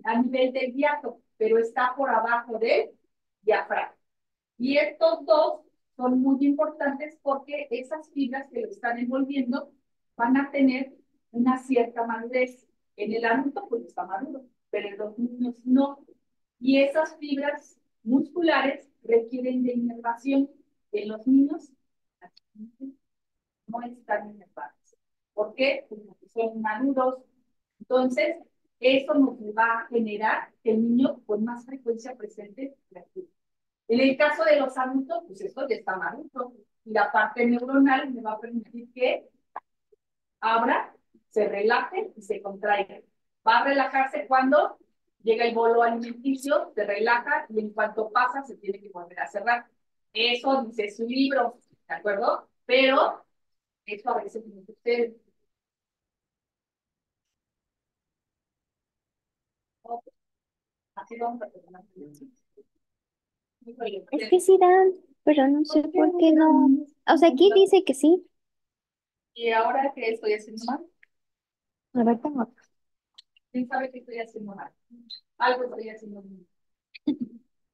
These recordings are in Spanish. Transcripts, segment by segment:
a nivel del diátomo, pero está por abajo del diafragma. Y estos dos son muy importantes porque esas fibras que lo están envolviendo van a tener una cierta madurez. En el adulto pues está maduro, pero en los niños no. Y esas fibras musculares requieren de inervación. En los niños no están inervadas. ¿Por qué? Porque son maduros. Entonces, eso nos va a generar que el niño con más frecuencia presente la fibra. En el caso de los adultos, pues esto ya está maduro. Y la parte neuronal me va a permitir que abra, se relaje y se contraiga. Va a relajarse cuando llega el bolo alimenticio, se relaja y en cuanto pasa se tiene que volver a cerrar. Eso dice su libro, ¿de acuerdo? Pero eso a veces no sucede. Así vamos a terminar. Es que sí dan, pero no sé por qué no. O sea, aquí dice que sí. Y ahora que estoy haciendo mal, A ver, tengo. ¿quién sabe que estoy haciendo mal? Algo estoy haciendo mal.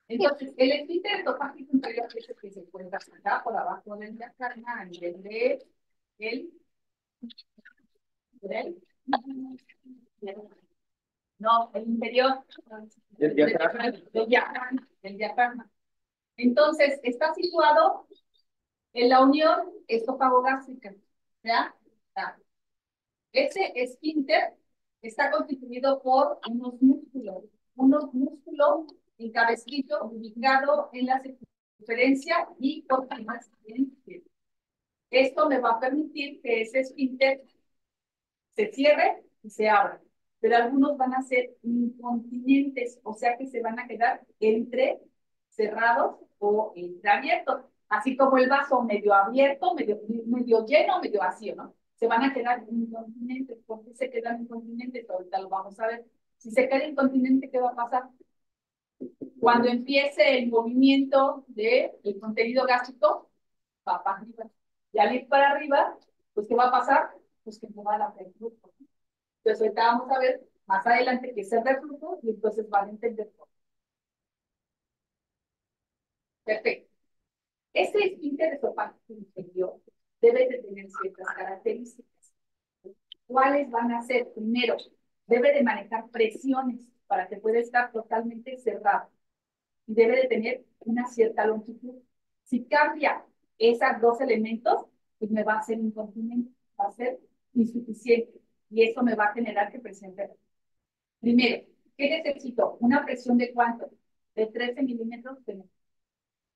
Entonces, el esfínter endofágico inferior es el que se encuentra acá por abajo del diafragma a nivel el, del, no, el interior del diafragma. Entonces, está situado en la unión esófago-gástrica. ¿Ya? ¿Ya? Ese esfínter está constituido por unos músculos en cabecillo ubicado en la circunferencia y continuas en pie. Esto me va a permitir que ese esfínter se cierre y se abra. Pero algunos van a ser incontinentes, o sea que se van a quedar entre cerrados o entreabiertos, así como el vaso medio abierto, medio lleno, medio vacío, ¿no? Se van a quedar incontinentes. ¿Por qué se quedan incontinentes? Ahorita lo vamos a ver. Si se queda incontinente, ¿qué va a pasar? Cuando empiece el movimiento del contenido gástrico, va para arriba. Y al ir para arriba, pues ¿qué va a pasar? Pues que no va a la reflujo. Entonces ahorita vamos a ver más adelante qué es el reflujo y entonces van a entender todo. Perfecto. Este esfínter esofágico inferior debe de tener ciertas características. ¿Cuáles van a ser? Primero, debe de manejar presiones para que pueda estar totalmente cerrado y debe de tener una cierta longitud. Si cambia esos dos elementos, pues me va a ser incontinente, va a ser insuficiente y eso me va a generar que presente. Primero, ¿qué necesito? Una presión de cuánto? De 13 milímetros de mercurio.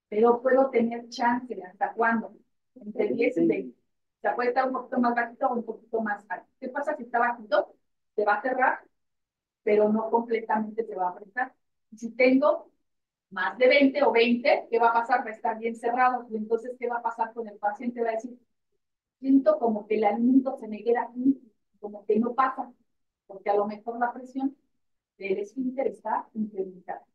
Pero puedo tener chance, ¿hasta cuándo? Entre 10 y 20. O sea, puede estar un poquito más bajito o un poquito más alto. ¿Qué pasa si está bajito? Se va a cerrar, pero no completamente se va a apretar. Si tengo más de 20 o 20, ¿qué va a pasar? Va a estar bien cerrado. Y entonces, ¿qué va a pasar con el paciente? Va a decir, siento como que el alimento se me queda aquí, como que no pasa, porque a lo mejor la presión del esfínter está incrementada.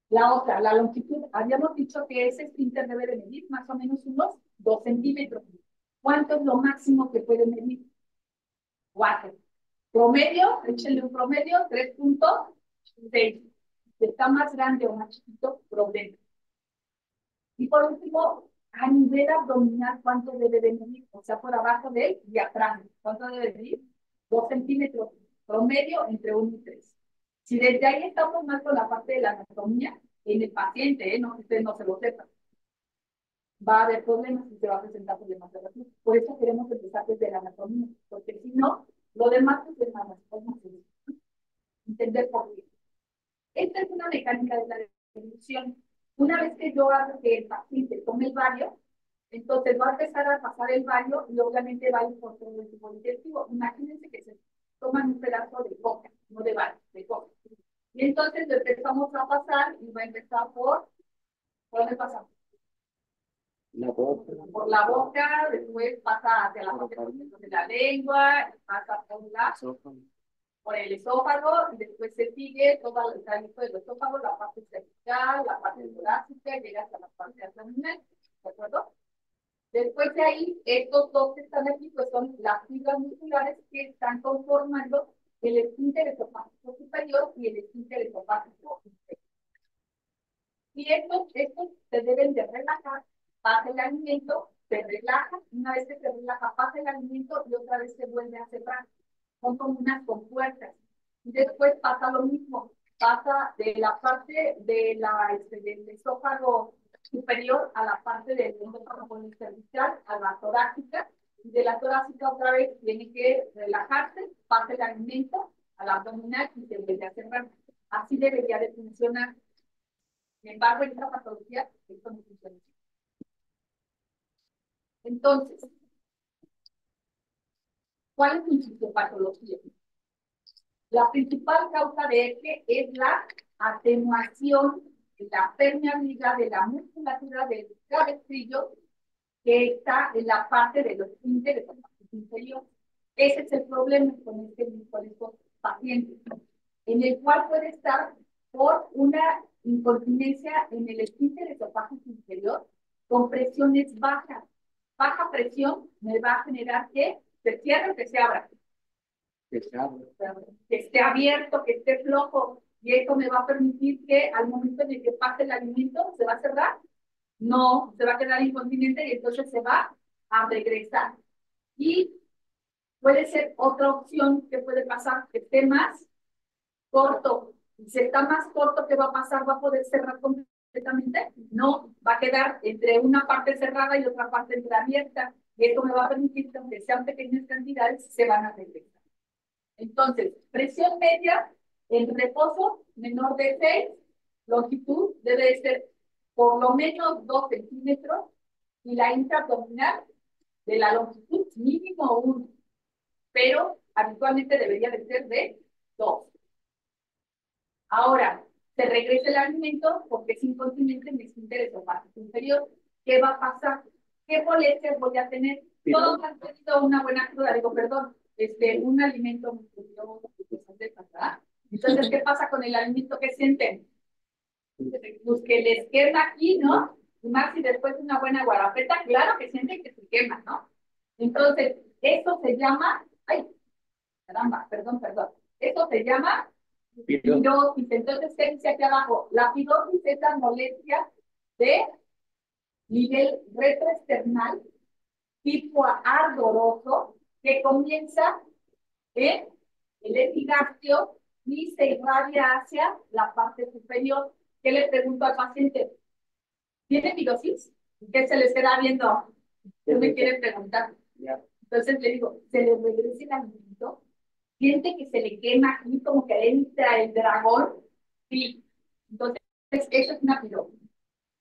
La otra, la longitud, habíamos dicho que ese esfínter debe de medir más o menos unos 2 centímetros. ¿Cuánto es lo máximo que puede medir? 4. Promedio, échenle un promedio, 3.6. Si está más grande o más chiquito, problema. Y por último, a nivel abdominal, ¿cuánto debe de medir? O sea, por abajo del diafragma. ¿Cuánto debe de medir? 2 centímetros. Promedio entre 1 y 3. Si desde ahí estamos más con la parte de la anatomía, en el paciente, no, usted no se lo sepa, va a haber problemas y se va a presentar problemas de reflujo. Por eso queremos empezar desde la anatomía, porque si no, lo demás es más fácil. Entender por qué. Esta es una mecánica de la dilución. Una vez que yo hago que el paciente tome el baño, entonces va a empezar a pasar el baño y obviamente va a ir por todo el tubo digestivo. Imagínense que se toman un pedazo de coca, no de baño, de coca. Y entonces lo empezamos a pasar y va a empezar ¿por dónde pasa? La boca. Por la boca, después pasa hacia la parte de la lengua, pasa por el esófago, y después se sigue todo el trayecto del esófago, la parte cervical, la parte torácica, llega hasta la parte abdominal, ¿de acuerdo? Después de ahí, estos dos que están aquí, pues son las fibras musculares que están conformando el esfínter esofágico superior. superior y el esfínter esofágico inferior. Y estos se deben de relajar, pasa el alimento, se relaja, una vez que se relaja, pasa el alimento y otra vez se vuelve a cerrar. Son como unas compuertas. Y después pasa lo mismo, pasa de la parte de del esófago superior a la parte del esófago cervical, a la torácica, y de la torácica otra vez tiene que relajarse, pasa el alimento al abdominal y se vuelve a cerrar. Así debería de funcionar. Sin embargo, en esta patología, esto no funciona. Entonces, ¿cuál es su fisiopatología? La principal causa de este es la atenuación de la permeabilidad de la musculatura del cabestrillo que está en la parte de los esfínteres inferiores. Ese es el problema con estos pacientes, en el cual puede estar por una incontinencia en el esfínter esofágico inferior con presiones bajas. Baja presión me va a generar que se cierre o que se abra. Que esté abierto, que esté flojo, y esto me va a permitir que al momento en el que pase el alimento, ¿se va a cerrar? No, se va a quedar incontinente y entonces se va a regresar. Y puede ser otra opción que puede pasar, que esté más corto. Si está más corto, ¿qué va a pasar? ¿Va a poder cerrar completamente? No, va a quedar entre una parte cerrada y otra parte entreabierta. Y esto me va a permitir que aunque sean pequeñas cantidades, se van a regresar. Entonces, presión media en reposo menor de 6, longitud debe de ser por lo menos 2 centímetros y la intraabdominal de la longitud mínimo 1, pero habitualmente debería de ser de 2. Ahora, se regresa el alimento porque es incontinente en el esfínter esofágico inferior. ¿Qué va a pasar? ¿Qué molestias voy a tener? Todos han tenido una buena cruda, digo, perdón, un alimento muy curioso, ¿verdad? Entonces, ¿qué pasa con el alimento que sienten? Pues que les quema aquí, ¿no? Y más si después de una buena guarapeta, claro que sienten que se quema, ¿no? Entonces, esto se llama, ay, caramba, perdón, esto se llama pirosis. Entonces, ¿qué dice aquí abajo? La pirosis es la molestia de nivel retroesternal tipo ardoroso que comienza en el epigastrio y se irradia hacia la parte superior. ¿Qué le pregunto al paciente? ¿Tiene pirosis? ¿Qué se le queda viendo? ¿Qué me quiere preguntar? Entonces le digo, ¿se le regresa el alimento? ¿Siente que se le quema aquí como que entra el dragón? Sí. Entonces, eso es una pirosis.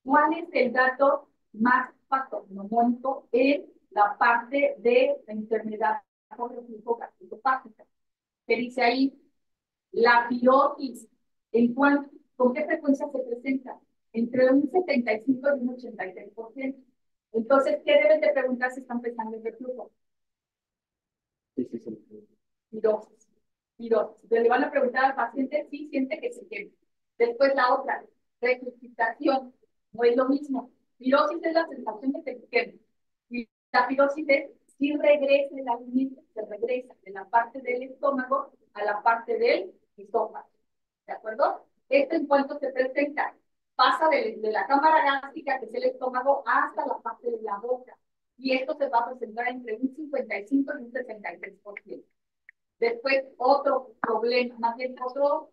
¿Cuál es el dato más patognomónico en la parte de la enfermedad por reflujo gastroesofágica? Que dice ahí, la pirosis, ¿con qué frecuencia se presenta? Entre un 75 y un 86%. Entonces, ¿qué deben de preguntar si están pensando en reflujo? Sí, sí, sí. Pirosis. Pirosis. Entonces, le van a preguntar al paciente si siente que se quema. Después la otra, regurgitación. No es lo mismo. Pirosis es la sensación de que se quema. Y la pirosis es si regresa el alimento, se regresa de la parte del estómago a la parte del esófago. ¿De acuerdo? Esto en cuanto se presenta, pasa de la cámara gástrica, que es el estómago, hasta la parte de la boca. Y esto se va a presentar entre un 55 y un 63%. Después, otro problema, más bien otro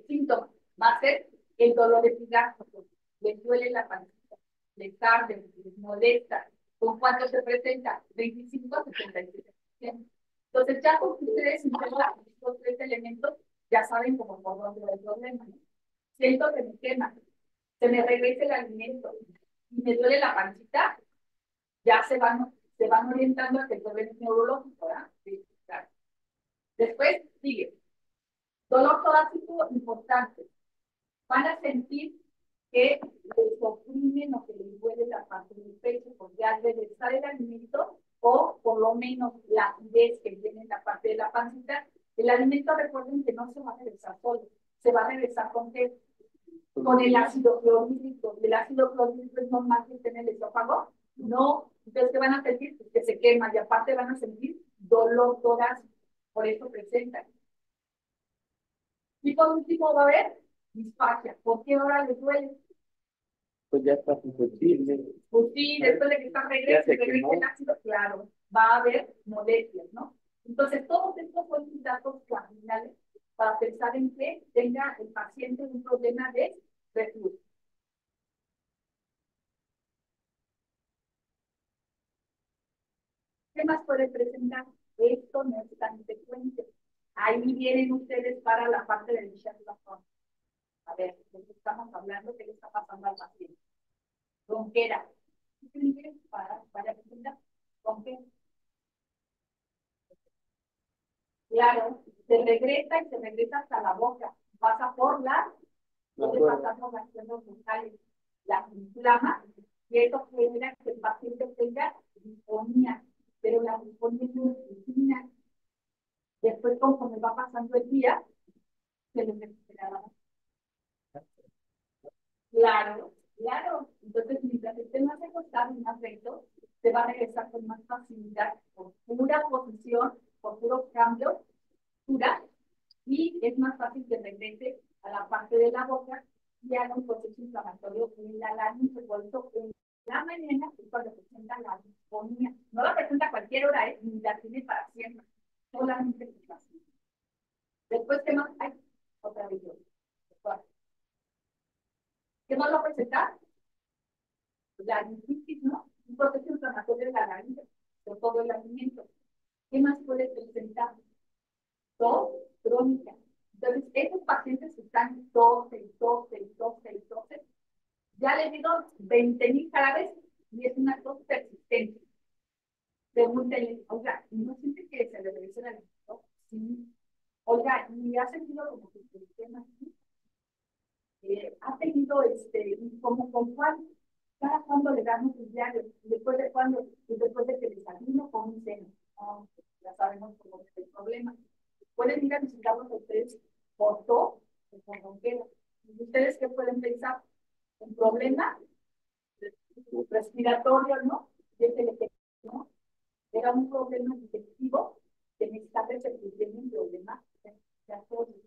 síntoma, va a ser el dolor epigastrio. Les duele la pancita, les arde, les molesta. ¿Con cuánto se presenta? 25 a 67%. Entonces, ya con ustedes integran estos 3 elementos, ya saben cómo por dónde va el problema, ¿no? Siento que me quema, se me regresa el alimento y me duele la pancita, ya se van orientando a que el problema es neurológico, ¿verdad? Sí, claro. Después sigue. Dolor torácico importante. Van a sentir que les oprimen o que les duele la parte del pecho porque al regresar el alimento o por lo menos la acidez que viene en la parte de la pancita, el alimento recuerden que no se va a regresar solo, se va a regresar con qué? Con el ácido clorhídrico. El ácido clorhídrico es normal que esté en el esófago, no. Entonces, ¿qué van a sentir? Pues que se quema y aparte van a sentir dolor torácico, por eso presentan. Y por último va a haber disfagia. ¿Por qué ahora le duele? Pues ya está susceptible. Pues sí, después de que está regresa el ácido, claro, va a haber molestias, ¿no? Entonces, todos estos son los datos cardinales para pensar en que tenga el paciente un problema de reflujo. ¿Qué más puede presentar? Esto no es tan frecuente. Ahí vienen ustedes para la parte del charlatán. A ver, ¿de qué estamos hablando? ¿Qué le está pasando al paciente? Ronquera. Para presentar ronquera. Claro, se regresa y se regresa hasta la boca. Pasa por puede pasar por las cuerdas bucales. La inflama y eso genera que el paciente tenga disfonía. Pero la disfonía no es disciplina. Después, conforme va pasando el día, se le recuperará. Claro, claro. Entonces, mientras esté más acostado y más recto, se va a regresar con más facilidad, por pura posición, por puros cambios, y es más fácil que regrese a la parte de la boca y haga un proceso inflamatorio en la laringe. Por eso, en la mañana es cuando presenta la disfonía. No la presenta a cualquier hora, ni la tiene para siempre. Solamente es fácil. Después, ¿qué más hay? Otra vez yo. ¿Qué más va a presentar? La laringitis, ¿no? Un proceso inflamatorio de la laringe, por todo el alimento. ¿Qué más puede presentar? Tos crónica. Entonces, esos pacientes que están tose, ya les digo 20,000 jarabes y es una tos persistente. Pregúntenle, oiga, ¿no siente que se le regresa la tos? Sí. Oiga, ¿y ha sentido como que se sistema así? ¿Ha tenido como con cuál? ¿Cada cuándo le damos un diario? ¿Después de cuándo? Pues después de que desayuno con un seno. No, ya sabemos cómo es el problema. Pueden ir a visitarlos a ustedes por tos o por ronquera. ¿Y ustedes qué pueden pensar? Un problema respiratorio, ¿no? ¿No? Era un problema digestivo que necesita repercusión en problemas respiratorios.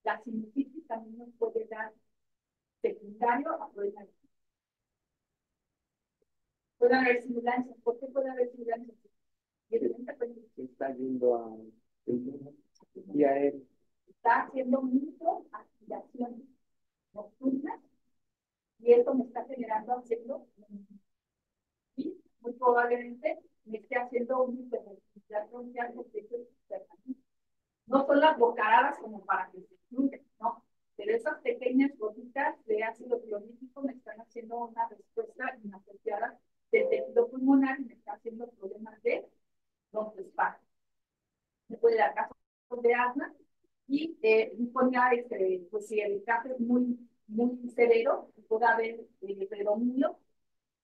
La sinusitis también nos puede dar secundario a problemas. Puede haber simulanzas. ¿Por qué puede haber simulanzas? Está yendo y a él. Está haciendo microaspiraciones nocturnas y esto me está generando haciendo y muy probablemente me esté haciendo un hiperventilación de no son las bocaradas como para que se fluya, ¿no? Pero esas pequeñas gotitas de ácido clorhídrico me están haciendo una respuesta inapropiada del tejido pulmonar y me está haciendo problemas de los espacios. Me puede dar casos de asma y disponía, pues si el caso es muy severo, puede haber predominio,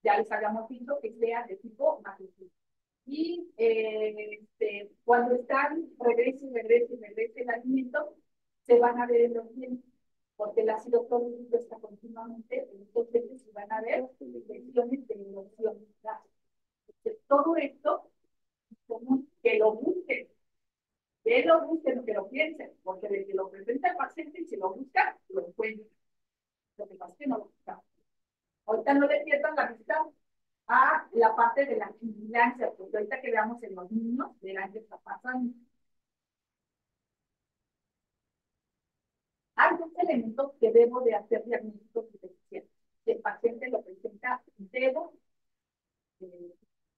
ya les habíamos dicho que sea de tipo magnetismo. Y cuando están, regrese el alimento, se van a ver en los dientes, porque el ácido clorhídrico está continuamente, entonces se van a ver lesiones de erosión. Todo esto, como que lo busquen, que lo piensen, porque desde lo presenta el paciente y si lo busca, lo encuentra. Lo que pasa es que no lo busca. Ahorita no le pierdan la vista a la parte de la vigilancia, porque ahorita que veamos en los niños, verán que está pasando. Hay dos elementos que debo de hacer diagnósticos diferenciales. Si el paciente lo presenta, debo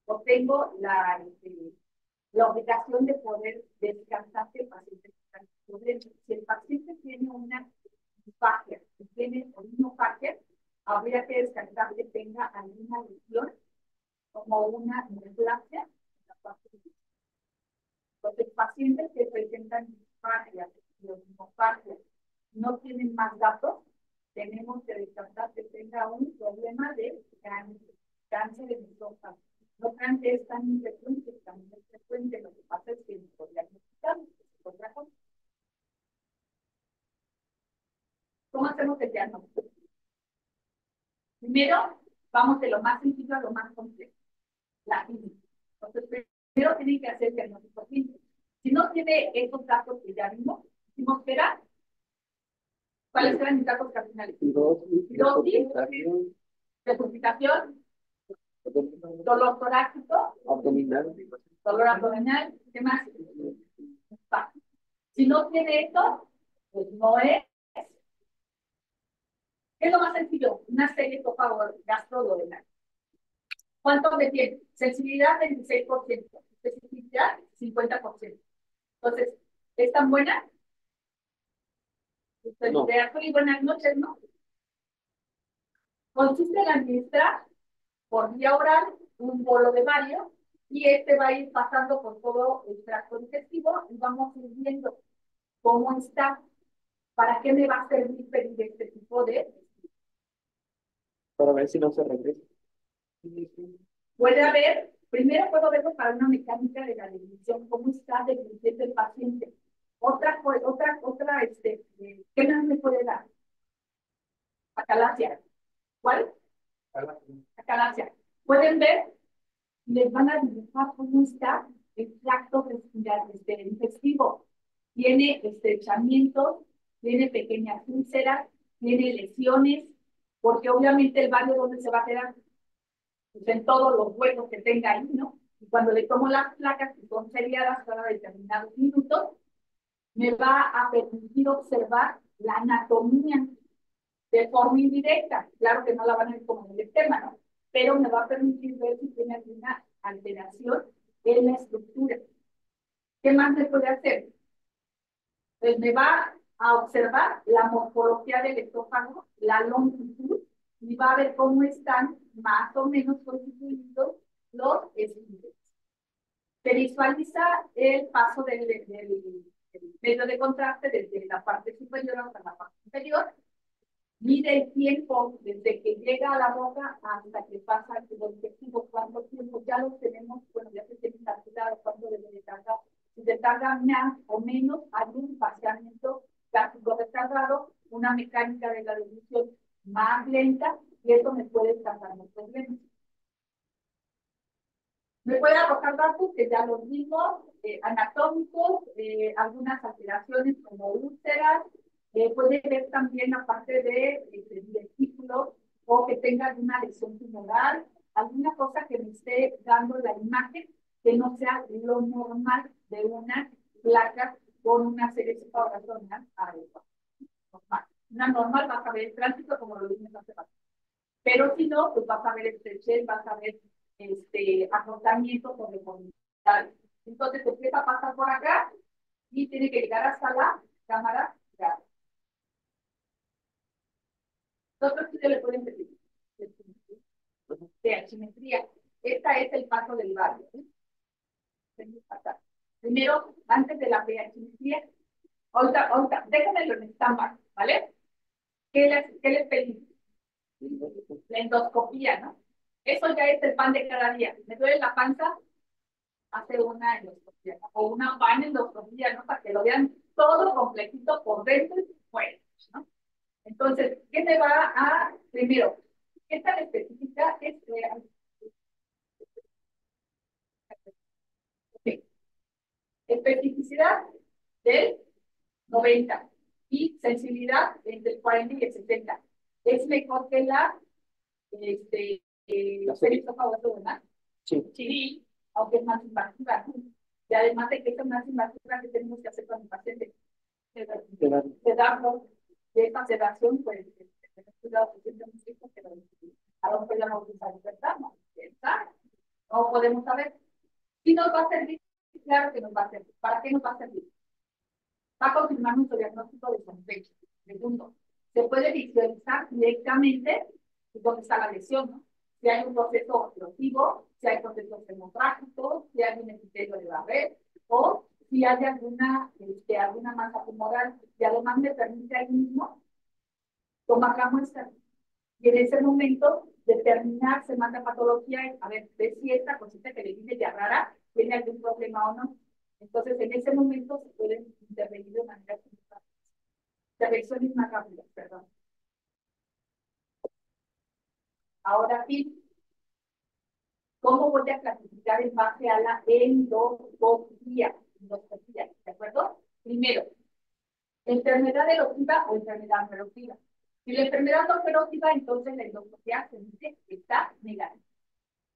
o tengo la obligación de poder descansar que el paciente está en. Si el paciente tiene una disfagia, si tiene orinofagia, habría que descartar que tenga alguna lesión como una neoplasia. Los pacientes que presentan disfagia y orinofagia no tienen más datos, tenemos que descartar que tenga un problema de cáncer de esófago. No crean que es tan infrecuente, también es frecuente. Lo que pasa es que lo diagnosticamos. ¿Cómo hacemos el diagnóstico? Primero, vamos de lo más sencillo a lo más complejo. La clínica. Entonces, primero tienen que hacer el diagnóstico clínico. Si no tiene esos datos que ya vimos, decimos, espera, ¿Cuáles eran mis datos cardinales? Cirrosis, Cirrosis, resucitación, dolor torácico, abdominal, dolor abdominal, ¿qué más? Va. Si no tiene esto, pues no es. ¿Qué es lo más sencillo? Una serie esófago gastroduodenal. ¿Cuánto me tiene? Sensibilidad 26%, especificidad 50%. Entonces, ¿es tan buena? No. Y buenas noches, ¿no? Consiste en administrar por vía oral un bolo de Mario y este va a ir pasando por todo el tracto digestivo y vamos a ir viendo cómo está. ¿Para qué me va a servir pedir este tipo de? para ver si no se regresa. Puede haber, primero puedo verlo para una mecánica de la deglutición, cómo está deglutiendo el paciente. ¿Qué más me puede dar? Acalasia. ¿Cuál? Acalasia. Pueden ver, les van a dibujar cómo está el tracto digestivo. Tiene estrechamientos, tiene pequeñas úlceras, tiene lesiones, porque obviamente el baño donde se va a quedar, pues en todos los huecos que tenga ahí, ¿no? Y cuando le tomo las placas, que son seriadas cada determinados minutos, me va a permitir observar la anatomía de forma indirecta. Claro que no la van a ver como en el esquema, ¿no? Pero me va a permitir ver si tiene alguna alteración en la estructura. ¿Qué más me puede hacer? Pues me va a observar la morfología del esófago, la longitud, y va a ver cómo están más o menos constituidos los esfínteres. Se visualiza el paso del medio de contraste desde la parte superior hasta la parte inferior. Mide el tiempo desde que llega a la boca hasta que pasa al tubo digestivo. ¿Cuánto tiempo? Ya lo tenemos, bueno, ya se tiene calculado cuánto debe de tardar. Si se tarda más o menos, hay un vaciamiento gástrico retardado, una mecánica de la deglutición más lenta, y eso me puede causar los problemas. Me puede arrojar datos que ya los vimos, anatómicos, algunas alteraciones como úlceras, puede ver también aparte de vesículos o que tenga alguna lesión tumoral, alguna cosa que me esté dando la imagen que no sea lo normal de una placa con una serie de separaciones adecuada. Una normal vas a ver el tránsito como lo vimos hace rato. Pero si no, pues vas a ver estrechez, vas a ver acotamiento por deformidad. Entonces empieza a pasar por acá y tiene que llegar hasta la cámara grave. Otro estudio le pueden pedir de asimetría. Esta es el paso del barrio. Primero, antes de la asimetría, ahorita, déjenmelo en estampa, ¿vale? ¿Qué les pedí? La endoscopía, ¿no? Eso ya es el pan de cada día. Me duele la panza, hace una endoscopía, o una panendoscopía, ¿no? Para que lo vean todo completito por dentro y por fuera, ¿no? Entonces, ¿qué me va a, primero, qué tan específica es? Sí. Especificidad del 90 y sensibilidad entre el 40 y el 70. Es mejor que la ¿verdad? Sí. Sí, aunque es más invasiva. Y además de que es más invasiva que tenemos que hacer con el paciente, sedarlo, de esta sedación, pues, cuidado que siempre hemos visto que a lo mejor ya no utilizar libertad, ¿no? No podemos saber. Si nos va a servir, claro que nos va a servir. ¿Para qué nos va a servir? Va a confirmar nuestro diagnóstico de sospecha. Segundo, se puede visualizar directamente dónde está la lesión, ¿no? Si hay un proceso oclusivo, si hay procesos hemorrágicos, si hay un epitelio de Barrett, o si hay alguna masa tumoral, y además me permite ahí mismo tomar la muestra. Y en ese momento, determinar, se manda patología, a ver, ver si esta cosita que le dice ya rara tiene algún problema o no. Entonces, en ese momento se pueden intervenir de manera simultánea. Intervenciones más rápidas, perdón. Ahora sí, ¿cómo voy a clasificar en base a la endoscopía? ¿De acuerdo? Primero, Enfermedad erosiva o enfermedad no erosiva. Si la enfermedad no es erosiva, entonces la endoscopia se dice que está negativa.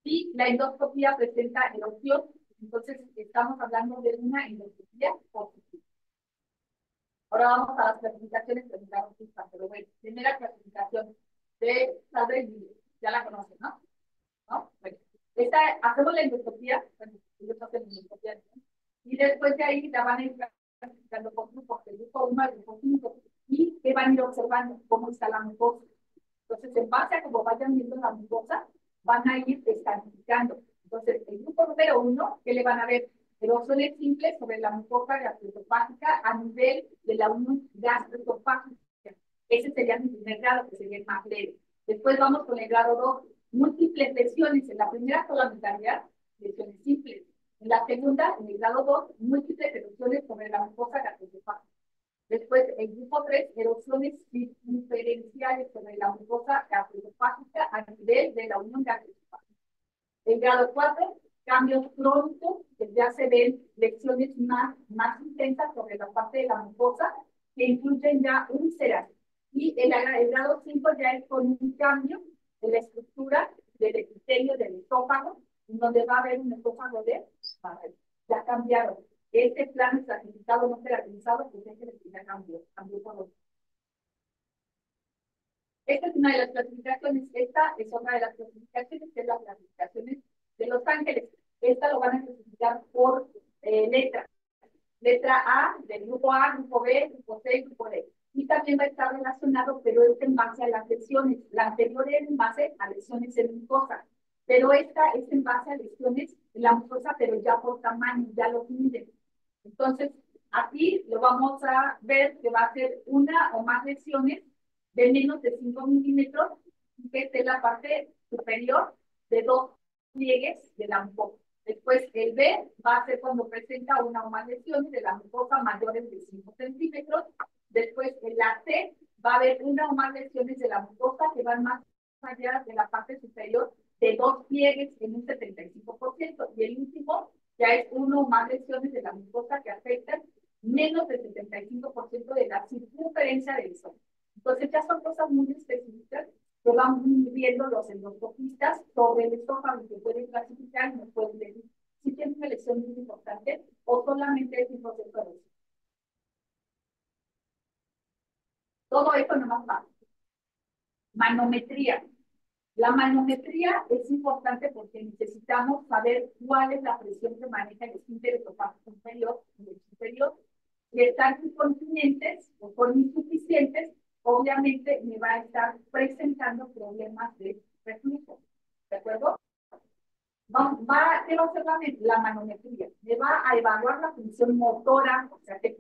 Si la endoscopia presenta erosión, entonces estamos hablando de una endoscopia positiva. Ahora vamos a las clasificaciones de la autista, pero bueno, primera clasificación de Sadler, ya la conocen, ¿no? ¿No? Bueno, hacemos la endoscopia, bueno, ellos hacen la endoscopia, ¿no? Y después de ahí la van a ir clasificando por grupos, el grupo 1 al grupo 5, y que van a ir observando cómo está la mucosa. Entonces, en base a cómo vayan viendo la mucosa, van a ir descalificando. Entonces, el grupo número 1, ¿qué le van a ver? Erosiones simples sobre la mucosa gastroesofágica a nivel de la unión gastroesofágica. Ese sería mi primer grado, que sería el más leve. Después vamos con el grado 2, múltiples lesiones. En la primera solamente lesiones simples. En la segunda, en el grado 2, múltiples erosiones sobre la mucosa gastroesofágica. Después, el grupo 3, erosiones diferenciales sobre la mucosa gastroesofágica a nivel de la unión gastroesofágica. El grado 4, cambios crónicos, que ya se ven lesiones más intensas sobre la parte de la mucosa, que incluyen ya úlceras. Y el grado 5 ya es con un cambio de la estructura del epitelio del esófago, en donde va a haber un esófago de barrera. Ya cambiaron. Este plan estratificado no caracterizado, pues es que ya cambió por otro. Esta es una de las clasificaciones. Esta es otra de las clasificaciones, que es las clasificaciones de Los Ángeles. Esta lo van a clasificar por letra. Letra A, del grupo A, grupo B, grupo C, grupo D. Y también va a estar relacionado, pero es en base a las lesiones. La anterior es en base a lesiones en mucosa, pero esta es en base a lesiones en la mucosa, pero ya por tamaño, ya los miden. Entonces, aquí lo vamos a ver que va a ser una o más lesiones de menos de 5 milímetros, que es en la parte superior de 2 pliegues de la mucosa. Después, el B va a ser cuando presenta una o más lesiones de la mucosa mayores de 5 centímetros. Después, en la C va a haber una o más lesiones de la mucosa que van más allá de la parte superior de 2 pliegues en un 75%. Y el último ya es uno o más lesiones de la mucosa que afectan menos del 75% de la circunferencia del esófago. Entonces ya son cosas muy específicas que van viendo los endoscopistas sobre el esófago, que pueden clasificar y nos pueden decir si tiene una lesión muy importante o solamente es un proceso de erosión. Todo esto nomás va. Manometría. La manometría es importante porque necesitamos saber cuál es la presión que maneja el esfínter esofágico inferior y el superior. Si están incontinentes o son insuficientes, obviamente me va a estar presentando problemas de reflujo. ¿De acuerdo? ¿Qué va a hacer la manometría? Me va a evaluar la función motora, o sea, qué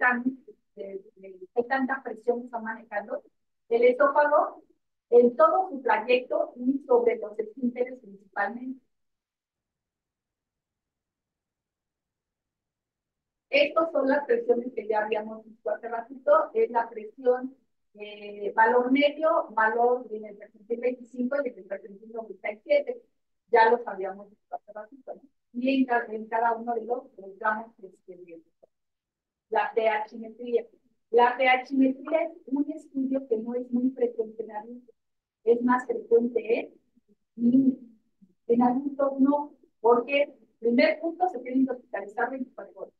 tanta presión está manejando el esófago en todo su trayecto y sobre los esfínteres principalmente. Estas son las presiones que ya habíamos visto hace ratito. Es la presión valor medio, valor en el percentil 25 y en el percentil 97. Ya los habíamos visto hace ratito, ¿no? Y en cada uno de los gramos que escribimos. La pH-metría. La pH-metría es un estudio que no es muy frecuente en adultos. Es más frecuente en adultos no, porque primer punto se tienen que hospitalizar 24 horas.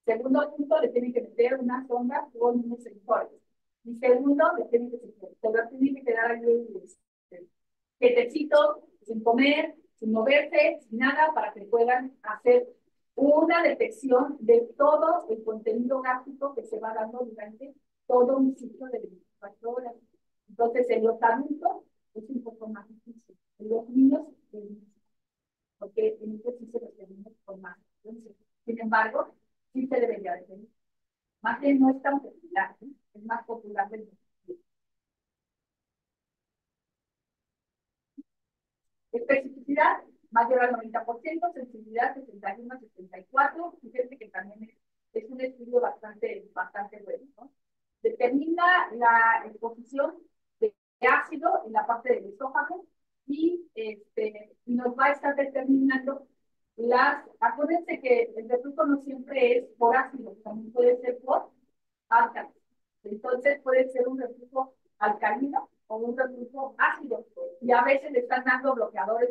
Segundo punto, le tienen que meter una sonda con unos sensores. Y segundo, le tienen que quedar ahí quietecito, sin comer, sin moverse, sin nada, para que puedan hacer una detección de todo el contenido gástrico que se va dando durante todo un ciclo de 24 horas. Entonces, en los adultos es un poco más difícil. En los niños, porque en este sí se los tenemos con más. Entonces, sin embargo, sí se debería de tener. Más bien no es tan popular, ¿sí? Es más popular del mundo. Especificidad mayor al 90%, sensibilidad 61 a 74. Fíjense que también es un estudio bastante bueno, ¿no? Determina la exposición de ácido en la parte del esófago y nos va a estar determinando acuérdense que el reflujo no siempre es por ácido, también puede ser por álcalis. Entonces puede ser un reflujo alcalino o un reflujo ácido. Y a veces le están dando bloqueadores,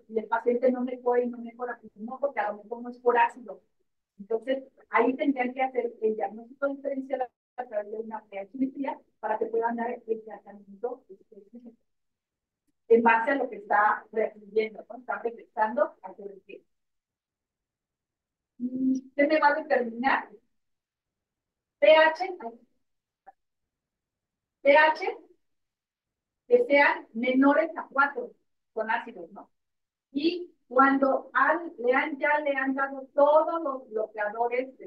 y el paciente no mejora y no mejora, pues no, porque a lo mejor no es por ácido. Entonces, ahí tendrían que hacer el diagnóstico diferencial a través de una pH-metría para que puedan dar el tratamiento en base a lo que está refluyendo, ¿no? Está regresando a que requiere. ¿Qué me va a determinar? pH, pH que sean menores a 4 con ácidos, ¿no? Y cuando ya le han dado todos los bloqueadores de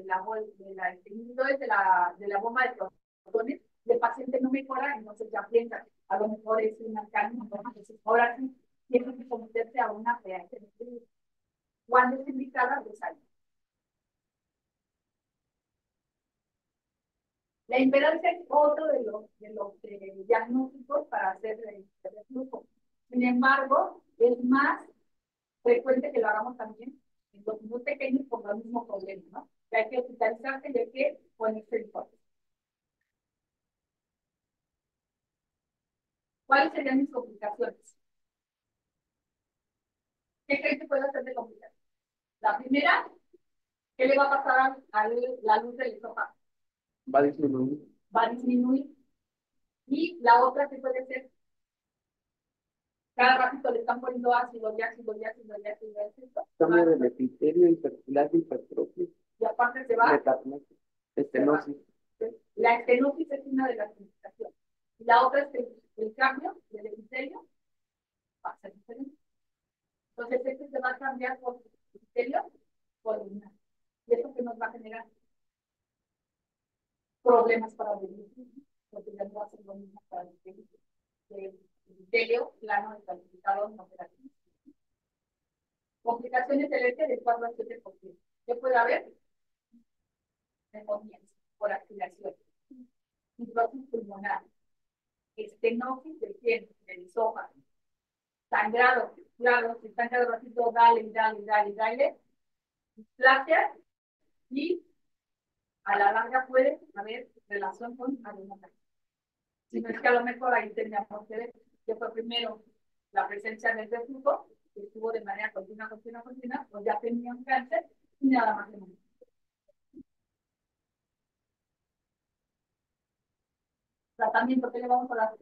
inhibidores de la bomba de protones, el paciente no mejora, entonces ya piensa, a lo mejor es un alcalino, entonces ahora sí tiene que someterse a una pH. ¿Cuándo es indicada? 2 años. La impedancia es otro de los diagnósticos para hacer el reflujo. Sin embargo, es más frecuente que lo hagamos también en los muy pequeños por los mismos problemas, ¿no? Que hay que hospitalizarse y hay que ponerse el informe. ¿Cuáles serían mis complicaciones? ¿Qué creen que puede hacer de complicación? La primera, ¿qué le va a pasar a la luz del esófago? Va a disminuir. Va a disminuir. Y la otra que puede ser, cada ratito le están poniendo ácido. Cambio del epitelio intercelular de hipertrofia. Y aparte se va. Estenosis. La estenosis es una de las complicaciones. Y la otra es que el cambio del epitelio va a ser diferente. Entonces, este se va a cambiar por epitelio por una. Y eso que nos va a generar problemas para vivir, porque ya no va a ser lo mismo para el epitelio plano descalificado no operativo. Complicaciones del eje de 4 a 7%. ¿Qué puede haber? Neumonía por aspiración, fibrosis pulmonar, estenosis del piel, del esófago, sangrado, claro, si están cada ratito, dale, displasia, y a la larga puede haber relación con adenocarcinoma. Si no es que a lo mejor ahí tendríamos que ver que fue primero la presencia del reflujo, que estuvo de manera continua, pues ya tenía un cáncer y nada más de momento. Tratamiento, ¿qué le vamos a dar?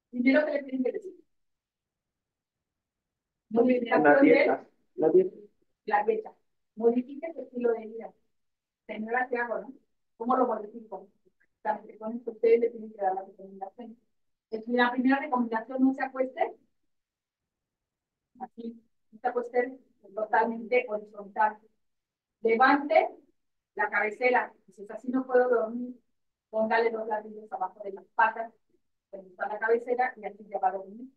Primero, ¿qué le tienen que decir? La dieta. La dieta. Modifique su estilo de vida. Señora, ¿qué hago, no? ¿Cómo lo modifico? También con esto ustedes le tienen que dar la recomendación. La primera recomendación, no se acueste así, no se acueste totalmente horizontal. Levante la cabecera. Si es así, no puedo dormir. Póngale 2 ladrillos abajo de las patas, donde está la cabecera, y así ya va a dormir.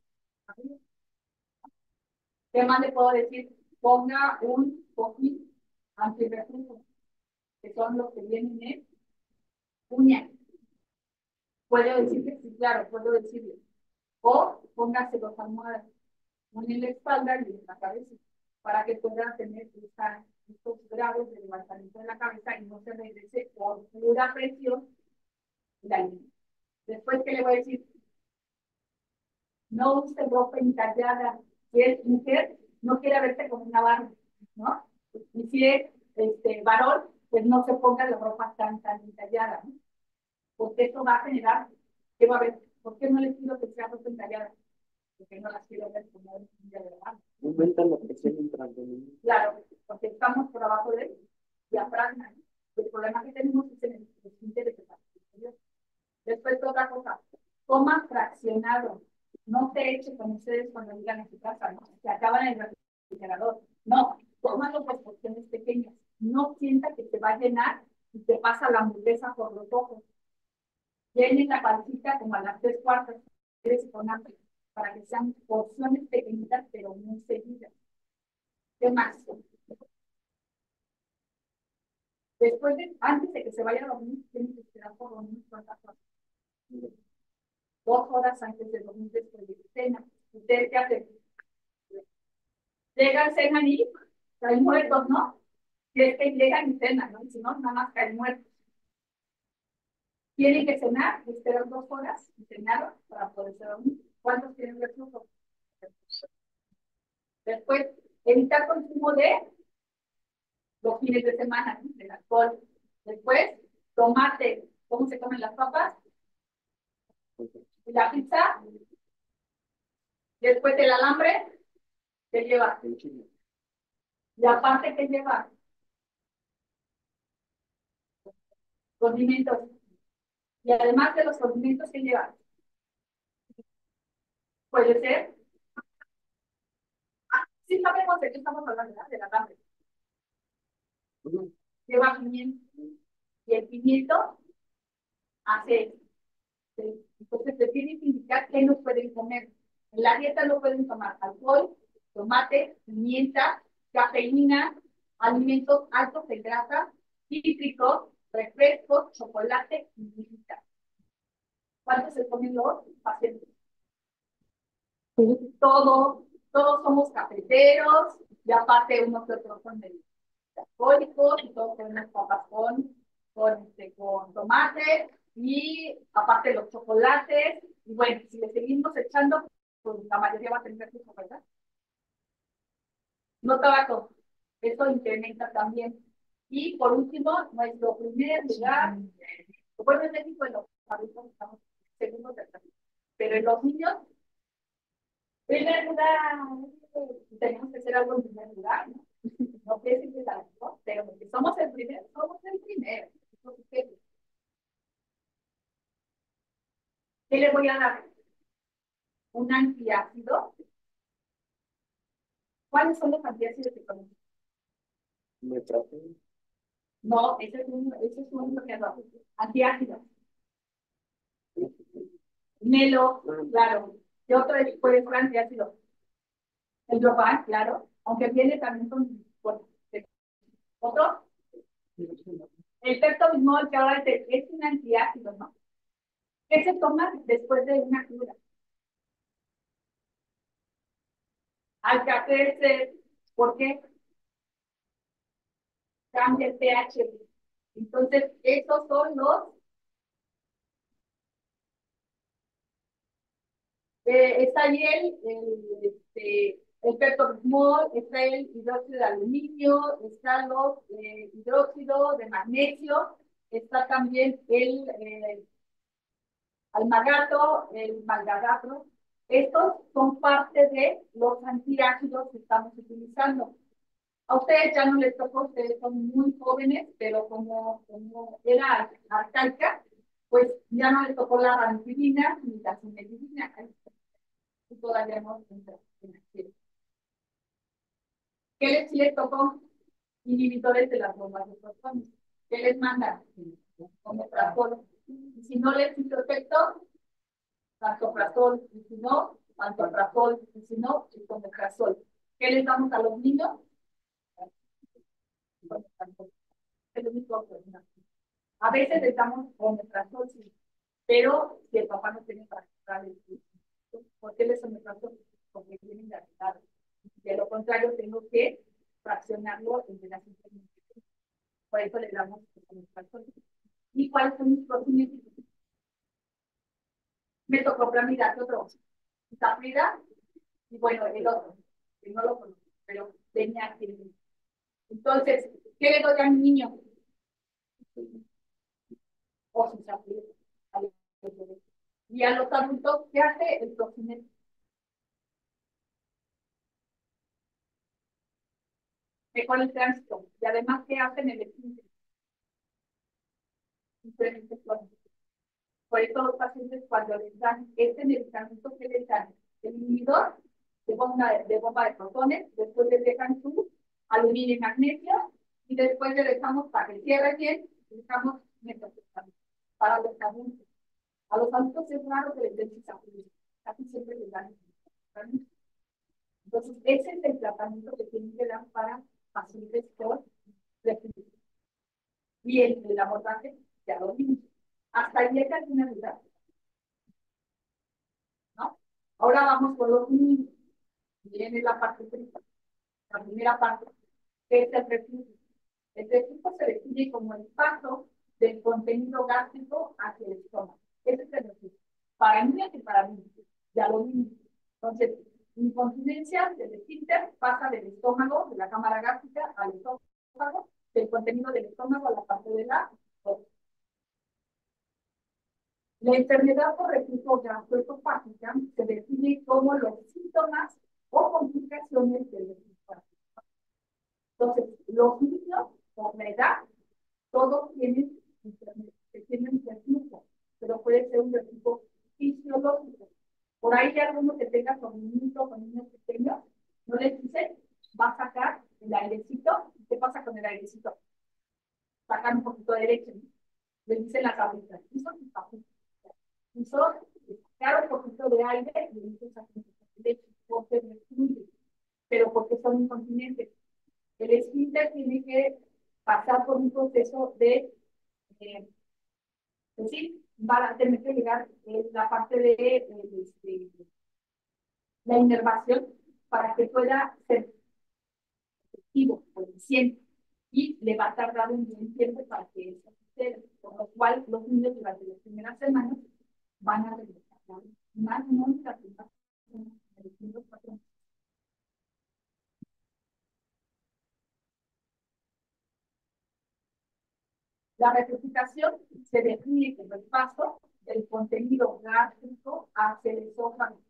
¿Qué más le puedo decir? Ponga un cojín antirreflujo, que son los que vienen en uña. Puedo decirle, sí, claro, puedo decirle. O póngase 2 almohadas, una en la espalda y en la cabeza, para que pueda tener estos grados de levantamiento de la cabeza y no se regrese por pura presión la línea. Después, ¿qué le voy a decir? No use ropa entallada. Si es mujer, no quiere verse como una barra, ¿no? Y si es varón, pues no se ponga la ropa tan entallada, ¿no? Porque eso va a generar, ¿qué va a haber? ¿Por qué no les pido que sea ropa entallada? Porque no las quiero ver como un día de la. Aumenta la presión intraabdominal. Claro, porque estamos por abajo del diafragma. El problema que tenemos es en el esfínter superior. Después, otra cosa, coma fraccionado. No se eche con ustedes cuando llegan a su casa, ¿no? Se acaban el refrigerador. No, tómalo por porciones pequeñas. No sienta que te va a llenar y te pasa la hamburguesa por los ojos. Llenen la pancita como a las 3/4, con hambre, para que sean porciones pequeñitas, pero muy seguidas. ¿Qué más? Antes de que se vaya a dormir, tiene que esperar por lo menos 2 horas antes de dormir después de cena. ¿Ustedes qué hacen? Llegan, cenan y caen muertos, ¿no? Si es que llegan y cenan, ¿no? Y si no, nada más caen muertos. Tienen que cenar, esperar 2 horas y cenaron para poder dormir. ¿Cuántos tienen reflujo? Después, evitar consumo de los fines de semana, ¿no? Del alcohol. Después, tomate. ¿Cómo se comen las papas? La pizza. Después, el alambre. ¿Qué lleva? La parte que lleva condimentos. Y además de los condimentos que lleva, puede ser. Sí, sabemos de qué estamos hablando, ¿verdad? Del alambre. Lleva pimiento. Y el pimiento hace. Entonces, se tiene que indicar qué no pueden comer. En la dieta no pueden tomar alcohol, tomate, pimienta, cafeína, alimentos altos en grasa, cítricos, refrescos, chocolate y fruta. ¿Cuántos se comen los pacientes? Todos somos cafeteros, y aparte unos que otros son alcohólicos, y todos tenemos papas con tomate, y aparte los chocolates, y bueno, si le seguimos echando, pues la mayoría va a tener su ¿verdad? No tabaco, eso incrementa también. Y por último, nuestro primer lugar, bueno, en México en los adultos estamos segundo, tercero, pero en los niños, primer lugar, tenemos que hacer algo en primer lugar, ¿no? No quiere decir que la mejor, pero porque somos el primero, somos el primero. ¿Qué le voy a dar? Un antiácido. ¿Cuáles son los antiácidos que conocemos? No, ese es un bloqueador. Antiácidos. Melo, claro. ¿Qué otro puede ser antiácido? El Dropan, claro. Aunque viene también con otro. El Pepto-Bismol, que ahora es un antiácido, ¿no? ¿Qué se toma después de una cura? Alka-Seltzer. ¿Por qué? Cambia el pH. Entonces, estos son los. Está ahí el Pepto-Bismol, está el hidróxido de aluminio, está los hidróxido de magnesio, está también el almagato, el malgadato. Estos son parte de los antiácidos que estamos utilizando. A ustedes ya no les tocó, ustedes son muy jóvenes, pero como era arcaica, pues ya no les tocó la ranitidina ni la cimetidina. Y todavía no entra en acción. ¿Qué les tocó? Inhibidores de las bombas de protones. ¿Qué les mandan? Omeprazol. Y si no les hizo efecto, pantoprazol. Y si no, pantoprazol. Y si no, omeprazol. ¿Qué les damos a los niños? Es lo único que a veces les damos omeprazol, sí, pero si el papá no tiene para comprar el ¿por qué les omeprazol? Porque tienen gravedad. De lo contrario, tengo que fraccionarlo entre las intermitentes. Por eso le damos omeprazol. ¿Y cuáles son mis procedimientos? Metoclopramida, ¿qué otro? Cisaprida, y bueno, el otro, que no lo conozco, pero tenía aquí. Entonces, ¿qué le doy a mi niño? O cisaprida. Y a los adultos, ¿qué hace el proximete? Mejor el tránsito. Y además, ¿qué hacen el esfínter? Simplemente suenan. Por eso los pacientes, cuando les dan este medicamento que les dan, el inhibidor de bomba de protones, después les dejan su aluminio y magnesio, y después le dejamos para que cierre bien, le dejamos metoclopramida para los adultos. A los adultos es raro que les den cisaprida. Casi siempre les dan metoclopramida. Entonces, ese es el tratamiento que tienen que dar para pacientes con reflujo. Y el abordaje ya lo vimos. Hasta ahí hay alguna duda, ¿no? Ahora vamos con los niños. Viene la parte principal, la primera parte, que es el reflujo. El reflujo se define como el paso del contenido gástrico hacia el estómago. Ese es el registro. Para niños y para niños. Ya lo vimos. Entonces, incontinencia del esfínter pasa del estómago, de la cámara gástrica al estómago, del contenido del estómago a la parte de la boca. La enfermedad por reflujo gastroesofágica se define como los síntomas o complicaciones del reflujo. Entonces, los niños, por la edad, todos tienen reflujo, pero puede ser un reflujo fisiológico. Por ahí hay algunos que tengan con niños pequeños, no les dicen, va a sacar el airecito. ¿Qué pasa con el airecito? Sacan un poquito de leche, ¿no? Les dicen las abuelitas, hizo sus papitas. Hizo sacar un poquito de aire y les dicen sacar un poquito de leche, porque refluye, pero porque son incontinentes. El esfínter tiene que pasar por un proceso de, es decir, va a tener que llegar la parte de la inervación para que pueda ser efectivo, eficiente, y le va a tardar un buen tiempo para que eso suceda, por lo cual los niños durante las primeras semanas van a regresar más no las primeras semanas. La resucitación se define como el paso del contenido gástrico hacia el esófago,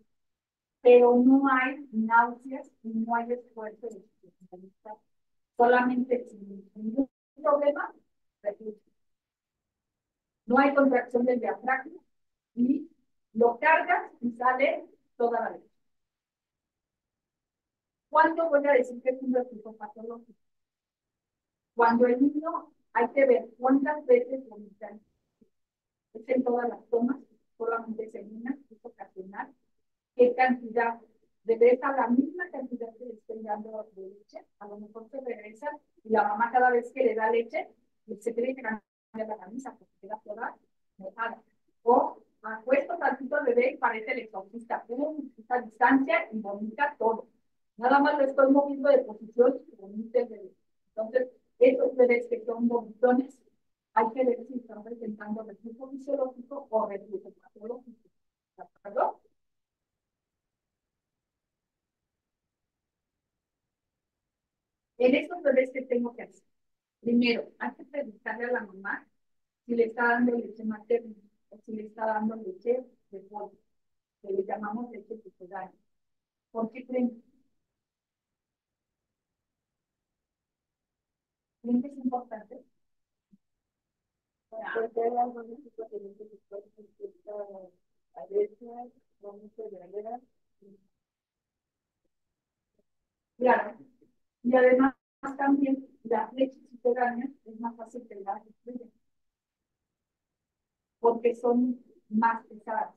pero no hay náuseas y no hay esfuerzo de especialista. Solamente sin ningún problema, reflujo. No hay contracción del diafragma y lo cargas y sale toda la vez. ¿Cuándo voy a decir que es un reflujo patológico? Cuando el niño hay que ver cuántas veces vomitan. Es en todas las tomas, solamente en una, es ocasional. ¿Qué cantidad? Regresa la misma cantidad que le estén dando de leche. A lo mejor se regresa y la mamá cada vez que le da leche, se tiene que cambiar la camisa porque queda toda mojada. O acuesto tantito al bebé y parece el exorcista, pum, esta distancia y vomita todo. Nada más lo estoy moviendo de posición y vomita el bebé. Entonces, esos bebés que son vomitones, hay que ver si están presentando reflujo fisiológico o reflujo patológico. ¿De acuerdo? En estos bebés, ¿qué tengo que hacer? Primero, hay que preguntarle a la mamá si le está dando leche materna o si le está dando leche de pollo, que le llamamos leche sucedánea. ¿Por qué creen? ¿Creen que es importante? Porque hay algunos tipos de leche que pueden ser alergias, no mucho de alergias. Claro. Y además también las leches sucedáneas es más fácil que las estrellas, porque son más pesadas.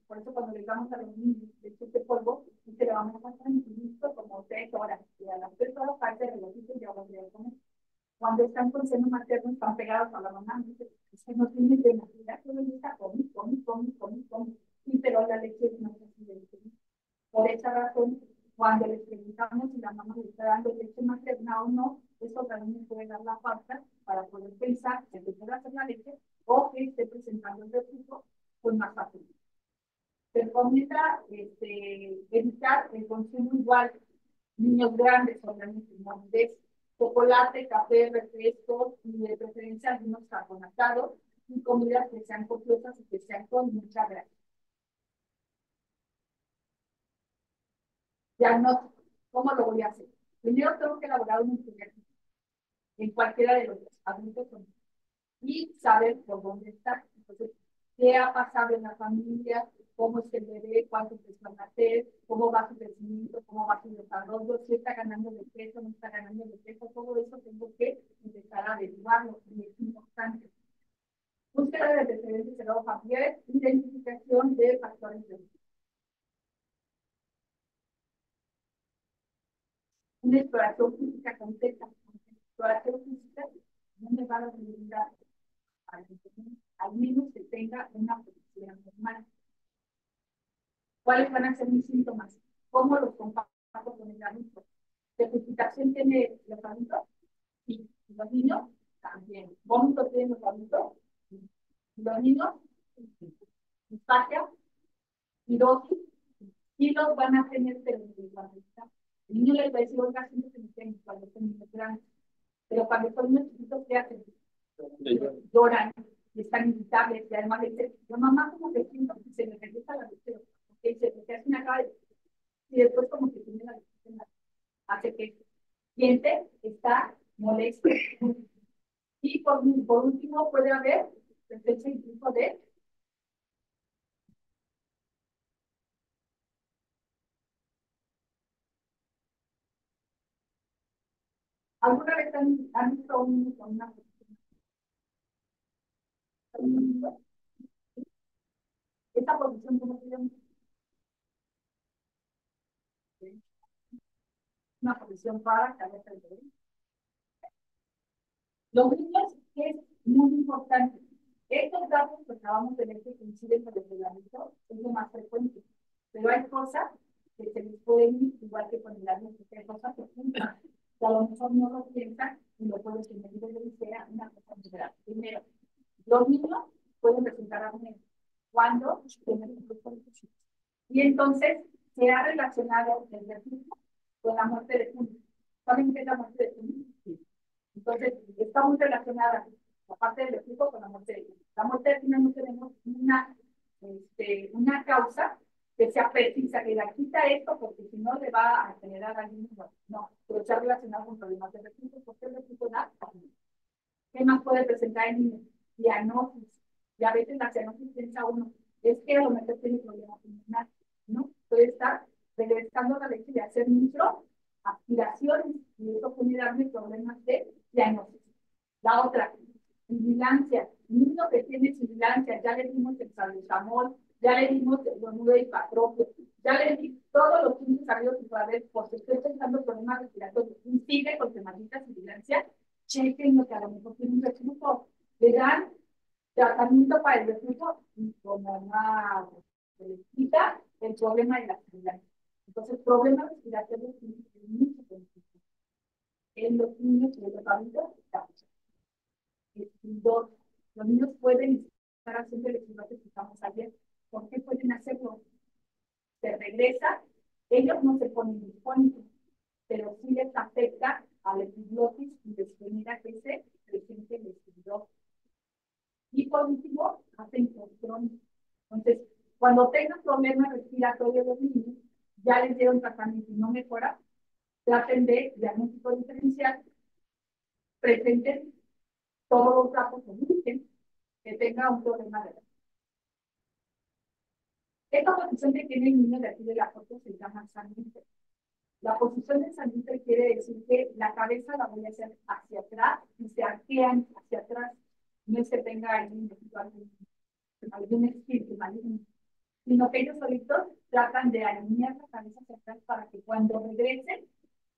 Por eso cuando les damos a los niños leche de polvo, se le vamos a pasar listo como 3 horas. Y a las 3 horas parte de los hijos ya van a comer. Cuando están con seno materno, están pegados a la mamá. Es que no tienen de necesidad, solo está come. Y pero la leche es más fácil de digerir. Por esa razón, cuando les preguntamos si la mamá le está dando leche materna o no, eso también nos puede dar la pauta para poder pensar que se puede hacer la leche o que esté presentando el reflujo con más facilidad. Se recomienda evitar el consumo igual, niños grandes, obviamente, no de chocolate, café, refrescos y de preferencia algunos carbonatados y comidas que sean copiosas y que sean con mucha grasa. Diagnóstico. ¿Cómo lo voy a hacer? Primero tengo que elaborar un historial en cualquiera de los adultos y saber por dónde está. Entonces, ¿qué ha pasado en la familia? ¿Cómo es el bebé? ¿Cuánto empezó a nacer? ¿Cómo va su crecimiento? ¿Cómo va su desarrollo? ¿Si está ganando de peso? ¿No está ganando de peso? Todo eso tengo que empezar a averiguarlo y es importante. Búsqueda de antecedentes de los familiares, identificación de factores de riesgo. Una exploración física completa. Exploración física no me va a brindar al menos que tenga una posición normal. ¿Cuáles van a ser mis síntomas? ¿Cómo los comparto con el adulto? ¿Qué justificación tiene los adultos? Sí, los niños también. Vómito tiene vómito. Los niños, disfagia, pirosis, y los van a tener cerebrovascular. El niño les va a decir, oiga, siempre se me tienen cuando son niños grandes. Pero cuando son niños chiquitos, ¿qué hacen? Lloran, y están irritables, y además le dicen, la mamá como que siento que se me regresa la leche, porque dice, porque hace una cara, y después como que tiene la leche, hace que siente, está molesto. Y por último puede haber presencia incluso de ¿alguna vez han visto con una esta posición como se llama? Una posición para cabeza de bebé. Los niños es muy importante. Estos datos que acabamos de ver que coinciden con el reglamento es lo más frecuente. Pero hay cosas que se les pueden ir, igual que con el área, que hay cosas que juntan. Que a lo mejor no lo piensan y lo pueden tener desde sea una cosa muy grave. Primero, los niños pueden presentar apnea cuando tienen un grupo de tejidos. Y entonces se ha relacionado el reflujo con la muerte de Junio. ¿Saben qué es la muerte de Junio? Sí. Entonces, está muy relacionada la parte del reflujo con la muerte de Junio. La muerte de Junio no tenemos una causa que sea precisa, que la quita esto porque si no le va a generar algún no, pero está relacionado con problemas de reflujo, porque el reflujo da. ¿Qué más puede presentar el niño? Cianosis. Y a veces la cianosis piensa uno, es que a lo mejor tiene problemas pulmonares, ¿no? Puede estar regresando la leche de hacer microaspiraciones y eso puede darme problemas de cianosis. La otra, sibilancia. Niño que tiene sibilancia, ya le dimos el salbutamol, ya le dimos el bromuro de hipatropio, ya le di todos los químicos sabidos y para ver, porque estoy pensando problemas respiratorios, y sigue con tematita sibilancia, chequen lo que a lo mejor tiene un reflujo, le dan tratamiento para el reflujo y como una se les quita el problema de la sibilancia. Entonces, problemas respiratorios tienen mucho beneficio. En los niños y los adultos, dos, los niños pueden estar haciendo el equivoco que estamos ayer. ¿Por qué pueden hacerlo? Se regresa, ellos no se ponen disfónicos, pero sí les afecta al epiglotis y les genera que se presente el epiglotis. Y por último, hacen control. Entonces, cuando tengan problemas respiratorios los niños, ya les dieron tratamiento y no mejora, traten de diagnóstico diferencial, presenten todos los datos que dicen que tenga un problema de la. Esta posición que tiene el niño de aquí de la foto se llama Sanminter. La posición de Sanminter quiere decir que la cabeza la voy a hacer hacia atrás y se arquean hacia atrás. No es que tenga algún espíritu maligno, sino que ellos solitos tratan de alinear la cabeza hacia atrás para que cuando regresen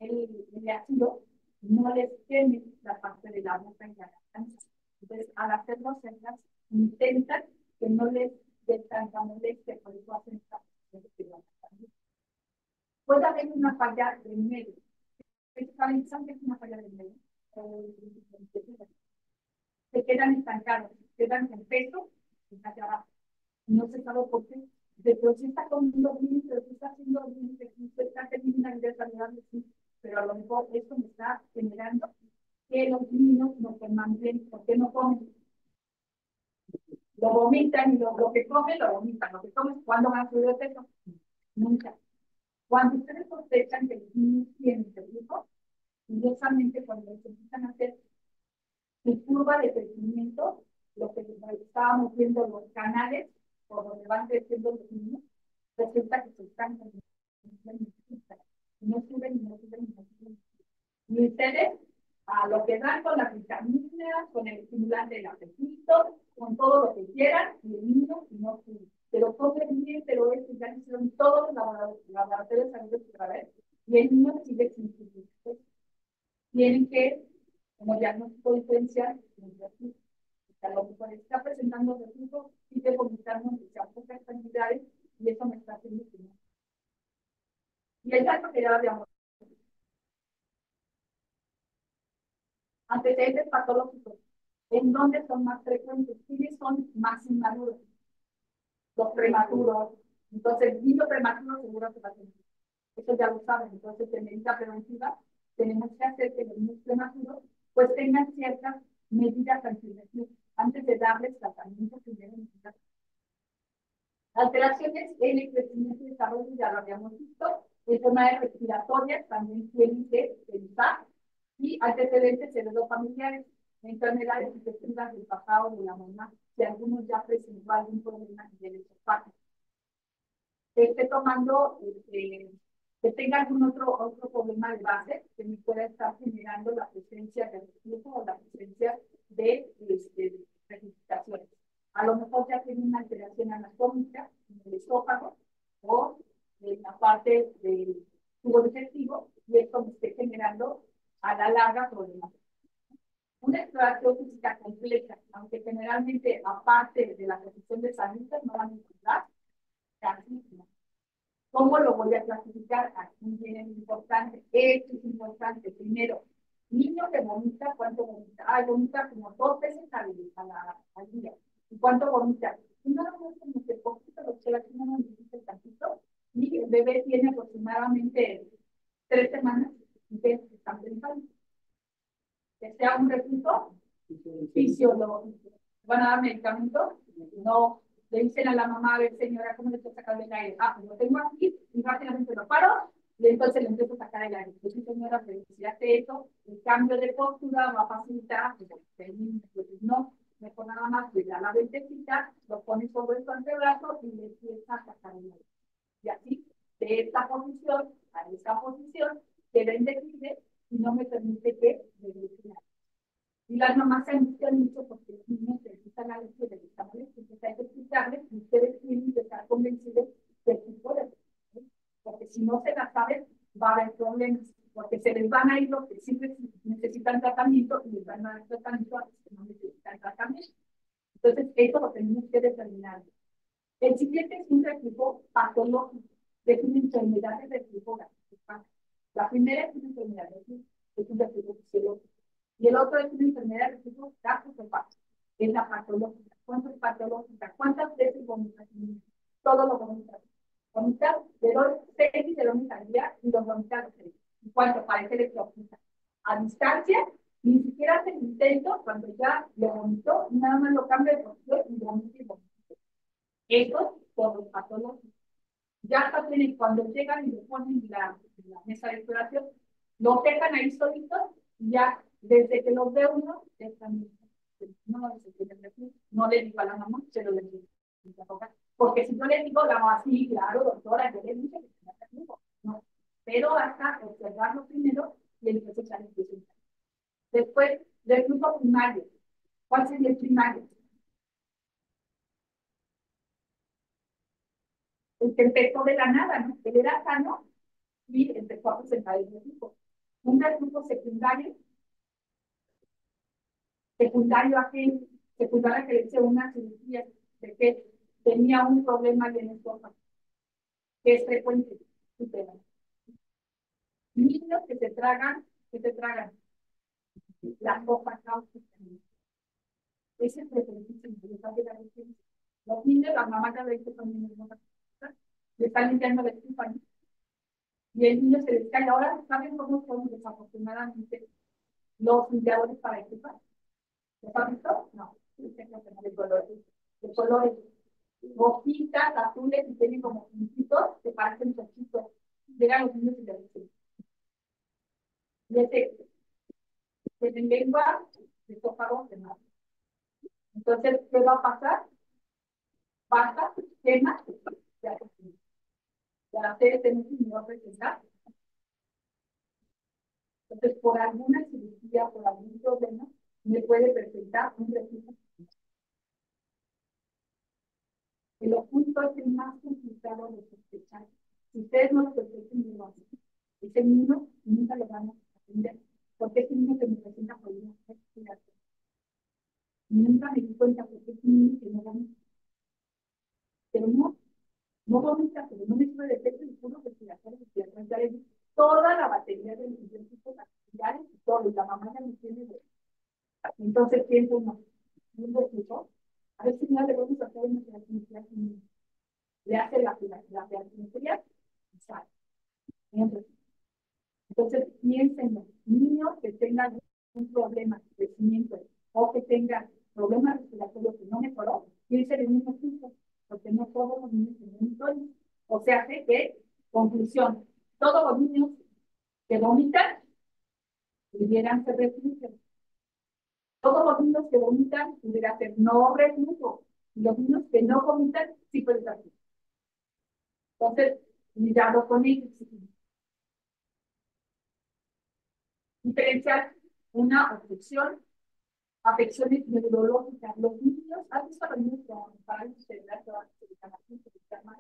el ácido no les queme la parte de la boca y la garganta. Entonces, al hacerlo cercas, intentan que no les dé tanta molestia, por eso hacen esta. Puede haber una falla del medio. ¿Saben qué es una falla del medio? Se quedan estancados, quedan con peso y hacia abajo. No se sabe por qué. Pero si está comiendo bien, pero si está haciendo bien, si está teniendo una vida saludable, sí. Pero a lo mejor esto me está generando que los niños no coman bien, porque no comen. Lo vomitan y lo que comen, lo vomitan. Lo que comen, ¿cuándo van a subir de peso? Nunca. Cuando ustedes sospechan que los niños tienen reflujo, curiosamente cuando les empiezan a hacer su curva de crecimiento, lo que estábamos viendo los canales por donde van creciendo los niños, resulta que se están no suben, no suben, no suben. Y ustedes, a lo que dan con las vitaminas, con el estimulante del apetito, con todo lo que quieran, y el niño no sube. Pero comen bien, pero eso ya hicieron todos los laboratorios salidos otra vez, y el niño sigue sin subir. Tienen que, como diagnóstico diferencial, a lo mejor está presentando reflujo y te vomitando que sean pocas cantidades y eso me está haciendo que no. Y el dato que ya habíamos. Antecedentes patológicos. ¿En dónde son más frecuentes? ¿Quiénes son más inmaduros? Los prematuros. Entonces, el niño prematuro seguro que va a tener. Eso ya lo saben. Entonces, en medida preventiva, tenemos que hacer que los niños prematuros pues tengan ciertas medidas antes de darles tratamiento primero. Alteraciones en el crecimiento y desarrollo, ya lo habíamos visto. Enfermedades respiratorias también tienen que pensar. Y antecedentes heredofamiliares, enfermedades infecciosas del papá o de la mamá, si algunos ya presentó algún problema del esófago. Esté tomando, que tenga algún otro problema de base que me pueda estar generando la presencia de reflujo o la presencia de precipitaciones. A lo mejor ya tiene una alteración anatómica en el esófago o en la parte del tubo digestivo y esto me esté generando a la larga problemas. Una exploración física completa, aunque generalmente aparte de la posición de salud no van a encontrar, casi no. ¿Cómo lo voy a clasificar? Aquí viene lo importante. Esto es importante. Primero, niño que vomita, ¿cuánto vomita? Ah, vomita como 2 veces al día. ¿Y cuánto vomita? Y no lo como que poquito, lo que la no me dice tantito. Y el bebé tiene aproximadamente 3 semanas y que están pensando. Que sea un reflujo fisiológico. ¿Van a dar medicamentos? No. Le dicen a la mamá, a ver, señora, ¿cómo le estoy sacando el aire? Ah, pues lo tengo aquí, y rápidamente lo paro, y entonces le empiezo a sacar el aire. Pues sí, señora, pero si hace eso, el cambio de postura va a facilitar, pues no, mejor nada más cuidar la ventecita, lo pone sobre su antebrazo y le empieza a sacar el aire. Y así, de esta posición a esta posición, queda indefinible y no me permite que me deje. Y las mamás se angustian mucho porque los niños necesitan la leche de los tamales, entonces hay que explicarles que ustedes tienen que estar convencidos del tipo de, porque si no se la saben, va a haber problemas, porque se les van a ir los que sí necesitan tratamiento y les van a dar tratamiento a los que no necesitan tratamiento. Entonces, eso lo tenemos que determinar. El siguiente es un reflujo patológico, que es una enfermedad de reflujo gástrico. La primera es una enfermedad de reflujo, es un reflujo fisiológico. Y el otro es una enfermedad de reflujo gástrico-hepático, es la patológica. ¿Cuánto es patológica? ¿Cuántas veces vomitas? Todo lo vomitas. Vomitas de 6 de vómitas al día y los vomitas los 6. ¿Y cuánto? Parece que vomita. A distancia, ni siquiera hace el intento cuando ya lo vomitó, nada más lo cambia de posición y vomita y vomita. Eso por los patológicos. Ya hasta tienen, cuando llegan y le ponen la mesa de exploración, lo dejan ahí solitos y ya desde que los ve uno, están, no le digo a la mamá, se lo digo. Porque si yo le digo, la mamá, sí, claro, doctora, yo le dije que tenía reflujo. No, pero hasta observarlo primero y entonces ya le empiezo. Después, reflujo primario. ¿Cuál sería el primario? El que empezó de la nada, ¿no? Él era sano y empezó a presentar el reflujo. Un reflujo secundario a que le hice una cirugía de que tenía un problema en el estómago, que es frecuente. Niños que se tragan la copa cáustica. Ese es frecuentísimo. Los niños, las mamás ya veis que son niños, le están limpiando la estufa, ¿no? Y el niño se les cae. Ahora, ¿saben cómo son desafortunadamente los limpiadores para estufa? ¿Los han visto? No. De colores. De colores. Hojitas azules y tienen como puntitos que parecen chochitos. Llegan los niños y les dicen. Y ese, tienen lengua, de esófago, de mar. Entonces, ¿qué va a pasar? Pasa, quema, ya ustedes tienen que no presentar. Entonces, por alguna cirugía, por algún problema, me puede presentar un reflujo. El oculto es el más complicado de sospechar. Si ustedes no lo sospechan, no lo hacen. Ese niño nunca lo van a atender, porque es un niño que me presenta problemas respiratorios. Nunca me di cuenta porque es un niño que no vomita. Pero no vomita, pero no me sube de peso y puro respiratorio. Toda la batería de los científicos actividades y todo, y la mamá ya me tiene presenta un reflujo, a ver si no le vamos a hacer una terapia, le hace la terapia y sale. Entonces, piensen en los niños que tengan un problema de crecimiento o que tengan problemas respiratorios que no mejoró, piensen en niños chicos, porque no todos los niños tienen sueño. O sea, que, conclusión, todos los niños que vomitan pudieran ser reflujo. Todos los niños que vomitan pudieran ser no reflujo. Y los niños que no vomitan sí pueden ser reflujo. Entonces, cuidado con ellos. Diferenciar una obstrucción, afecciones neurológicas. Los niños, ¿has visto a los niños con parálisis cerebral que van a llama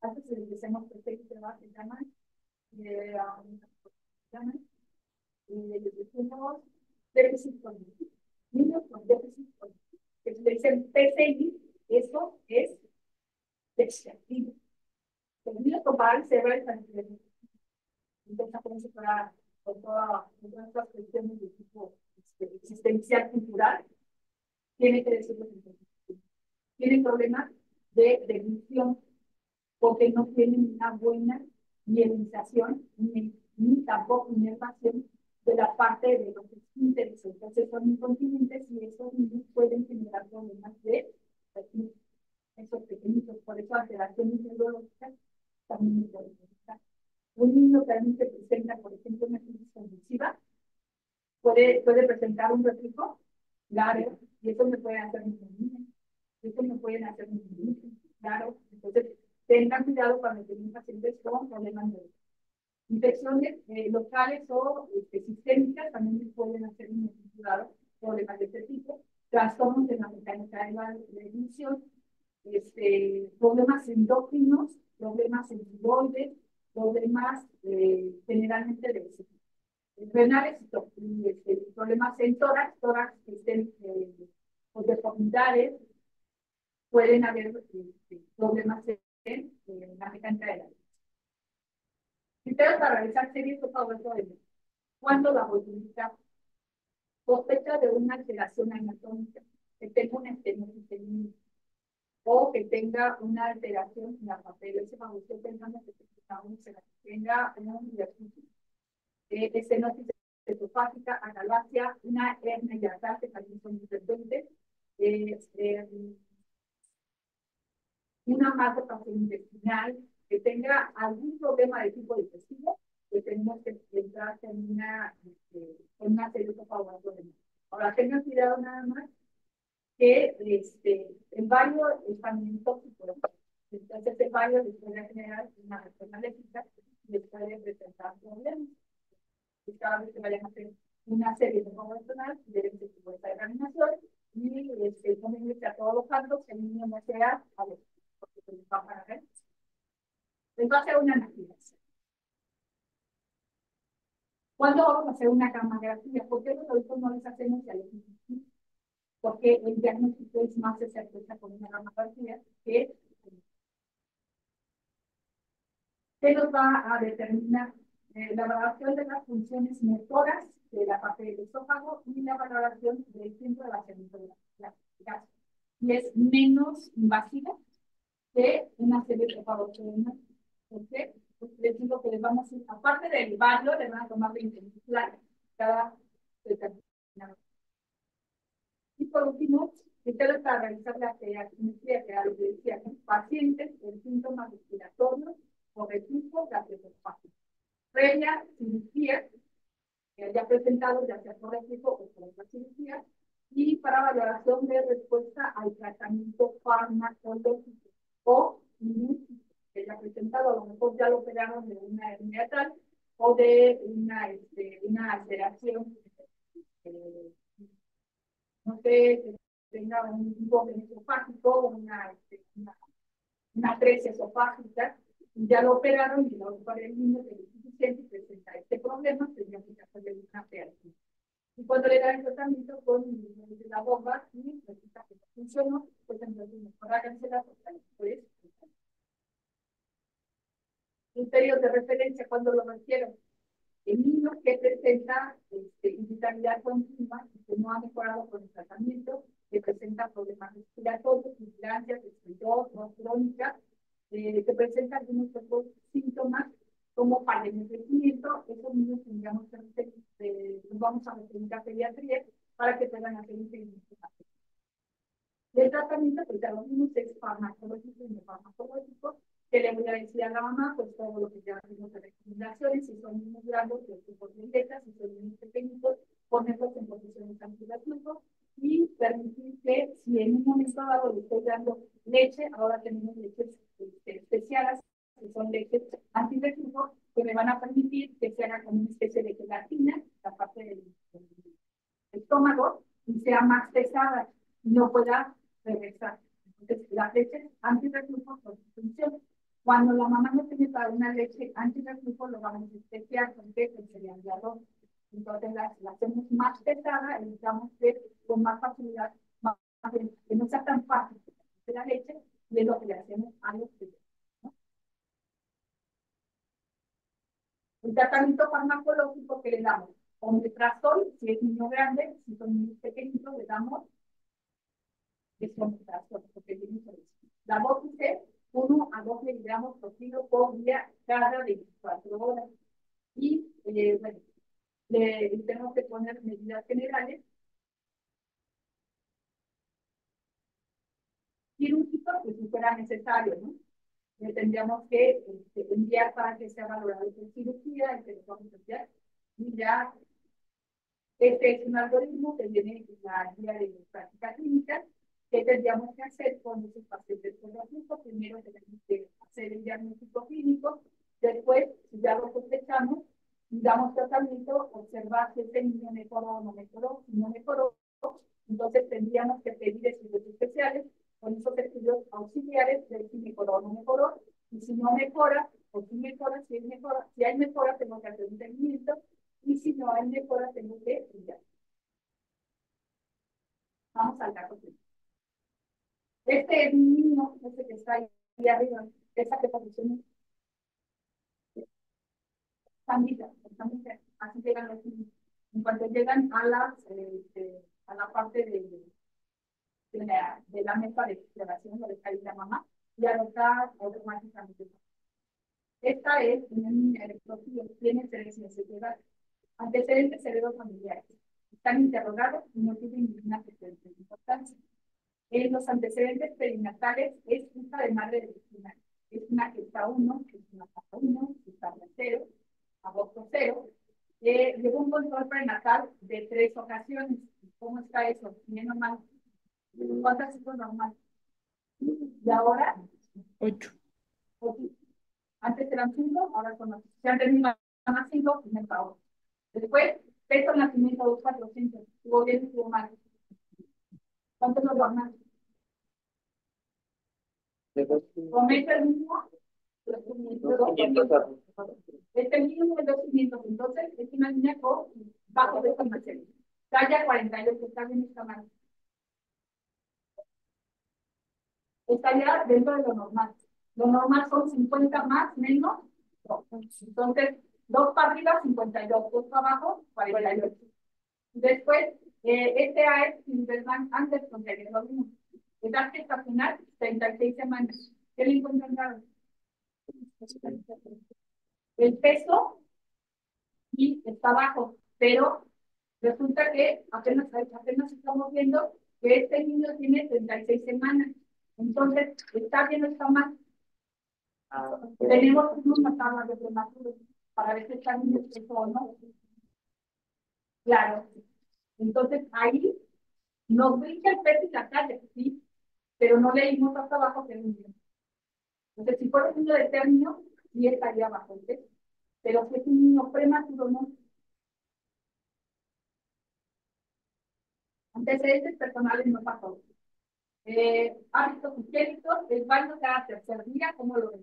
antes de que seamos perfectos, se llaman decimos déficit cognitivo. Niños con déficit cognitivo. Que se dicen PCI, eso es descriptivo. Los niños con parálisis cerebral intenta ponerse con todas estas cuestiones de tipo existencial, cultural, tiene que decirlo. Tienen problemas de deducción porque no tienen una buena mielización ni tampoco inervación de la parte de los esfínteres. Entonces son incontinentes y esos niños pueden generar problemas de esos pequeñitos. Por eso alteraciones neurológicas también pueden estar. Un niño también se presenta, por ejemplo, una crisis convulsiva, puede presentar un reflujo claro, y eso me puede hacer un niño, eso me pueden hacer un niño, claro. Entonces, tengan cuidado cuando tienen pacientes con problemas de infecciones locales o sistémicas, también pueden hacer un cuidado, problemas de este tipo, trastornos de la mecánica de la emisión, problemas endócrinos, problemas en tiroides, problemas generalmente de renales y problemas en tórax que estén o deformidades, pueden haber problemas en la mecánica de la vida. Criterios para realizar series de favoritos. Cuando la voluntad sospecha de una alteración anatómica, que tenga una estenosis en o que tenga una alteración en la papel, ese favorito pensando que tenga un diagnóstico estenosis esofágica, agalasia, una hernia hiatal, que también son frecuentes, una macropación intestinal, que tenga algún problema de tipo digestivo, que tenemos que entrar en una serie de favoritos. Ahora, tengan cuidado nada más que en varios también tóxicos. Entonces, en varios les puede generar una reacción alérgica y les puede presentar problemas. Y cada vez que vayan a hacer una serie de convencional, deben ser su vuelta de examinación y ponerse a todos los casos que el niño no sea a ver, porque se les va a parar. Les va a hacer una angiografía. ¿Cuándo vamos a hacer una gamografía? ¿Por qué los adultos no les hacemos diagnóstico? Porque el diagnóstico es más de certeza con una gamografía que nos va a determinar la valoración de las funciones motoras de la parte del esófago y la valoración del centro de vaciamiento de la gas. Y es menos invasiva que una serie de patologías. ¿Por qué? Pues les digo que les vamos a ir, aparte del barrio, les van a tomar 20 minutos cada determinado. Y por último, ustedes para realizar la creatimetría que les decía, pacientes con síntomas respiratorios o reflujo gastroesofágico. Previa cirugía que haya presentado, ya sea por reflujo o por otra cirugía, y para valoración de respuesta al tratamiento farmacológico o que haya presentado, a lo mejor ya lo operaron de una hernia tal o de una alteración, no sé, que tenga un borde esofágico, una atresia esofágica, ya lo operaron y lo para el niño que es suficiente y presenta este problema, tendría que hacerle una terapia. Y cuando le dan el tratamiento con la bomba y resulta que no funcionó, pues entonces mejor háganse la pues, criterios de referencia cuando lo requieren. El niño que presenta irritabilidad continua, que no ha mejorado con el tratamiento, que presenta problemas respiratorios, vigilancias, estrés, crónica, que presenta algunos otros síntomas como paludismo, esos niños tendríamos que nos vamos a referir a pediatría para que puedan hacer un seguimiento. El tratamiento, pues, ya lo vimos, es farmacológico y no farmacológico, que le voy a decir a la mamá, pues todo lo que ya vimos de recomendaciones, si son niños grandes, pues por letras, si son niños pequeñitos, ponerlos en posiciones antidepresivas y permitir que si en un momento dado le estoy dando leche, ahora tenemos leches especiales, que son leches antidepresivos, que me van a permitir que se haga como una especie de gelatina, la parte del estómago, y sea más pesada, y no pueda regresar. Entonces, la leche antirreflujo por su función. Cuando la mamá no tiene para una leche antirreflujo, lo vamos a especiar con que serían de arroz. Entonces, la hacemos más pesada, evitamos que con más facilidad, que no sea tan fácil de la leche, y es lo que le hacemos a los bebés, ¿no? El tratamiento farmacológico que le damos, omeprazol, si es niño grande, si son niños pequeñitos, le damos descompensación, porque tiene la dosis es 1 a 2 miligramos por kilo por día cada 24 horas. Y bueno, le tenemos que poner medidas generales quirúrgicas, pues si fuera necesario, ¿no? Le tendríamos que enviar para que sea valorado en cirugía, el que lo vamos a enviar, y ya este es un algoritmo que viene en la guía de práctica clínica. ¿Qué tendríamos que hacer con esos pacientes con reflujo? Primero tenemos que hacer el diagnóstico clínico, después, si ya lo sospechamos, damos tratamiento, observar si este niño mejoró o no mejoró. Si no mejoró, entonces tendríamos que pedir estudios especiales con esos estudios auxiliares de si mejoró o no mejoró, y si no mejora, o si mejora, si hay mejora, tengo que hacer un seguimiento, y si no hay mejora, tengo que ir. Vamos al caso. Este es un niño, este que está ahí arriba, esa que posición Sandita, así llegan los niños. En cuanto llegan a la parte de la mesa de exploración, donde está ahí la mamá, ya no está automáticamente. Esta es una niña de profil, tiene 3 meses de edad. Antecedentes severos familiares. Están interrogados y no tienen ninguna antecedente de importancia. En los antecedentes perinatales es hija de madre virginal. Es una gesta 1, es una casa 1, gestable 0, aborto 0. Llevó un control prenatal de 3 ocasiones. ¿Cómo está eso? Bien normal. ¿Cuántas hijos normal? Y ahora 8. 8. Antes eran 5, ahora son 8. Se han tenido más 5, y me pago. Después, peso nacimiento 2,400. Estuvo bien, estuvo mal. ¿Cuánto nos normal? Comenta el mismo. Este mismo es 2,500. Entonces, es una niña con bajo de estimación. Talla 48, está bien, está mal. Estaría dentro de lo normal. Lo normal son 50 más, menos 2. Entonces, 2 para arriba, 52, 2 para abajo, 48. Después, este AES Silverman antes contenía lo mismo. Edad gestacional, 36 semanas. ¿Qué le encuentran raro? El peso y está bajo, pero resulta que apenas estamos viendo que este niño tiene 36 semanas. Entonces, ¿está bien o está mal? Tenemos una tabla de prematuros para ver si está bien el peso o no. Claro. Entonces, ahí nos brinca el peso y la talla, ¿sí? Pero no leímos hasta abajo que es un niño. Entonces, si fuera un niño de término, sí estaría bajo el peso. Pero si es un niño prematuro, no. Antecedentes personales no pasó. Hábitos higiénicos, el baño cada tercer día, ¿cómo lo ves?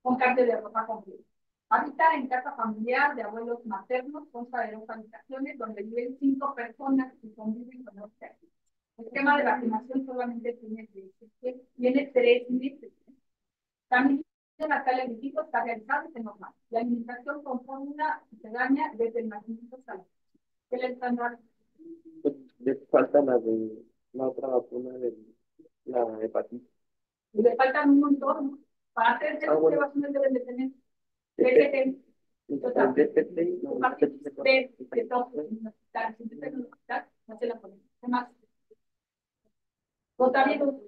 Con cambio de ropa completa. Habita en casa familiar de abuelos maternos, consta de 2 habitaciones donde viven 5 personas y conviven con 2 personas. El esquema de vacunación solamente tiene 3 meses. También natal del equipo está realizado y se normal. La alimentación con fórmula se daña desde el nacimiento hasta ¿qué le están dando? Pues le falta la otra vacuna de la hepatitis. Y le faltan un montón, ¿no? Para hacer ¿qué Bueno. vacunas deben de tener? DPT, Total. DPT, no, De todo, no se la ponen. ¿Qué más? Botamiento.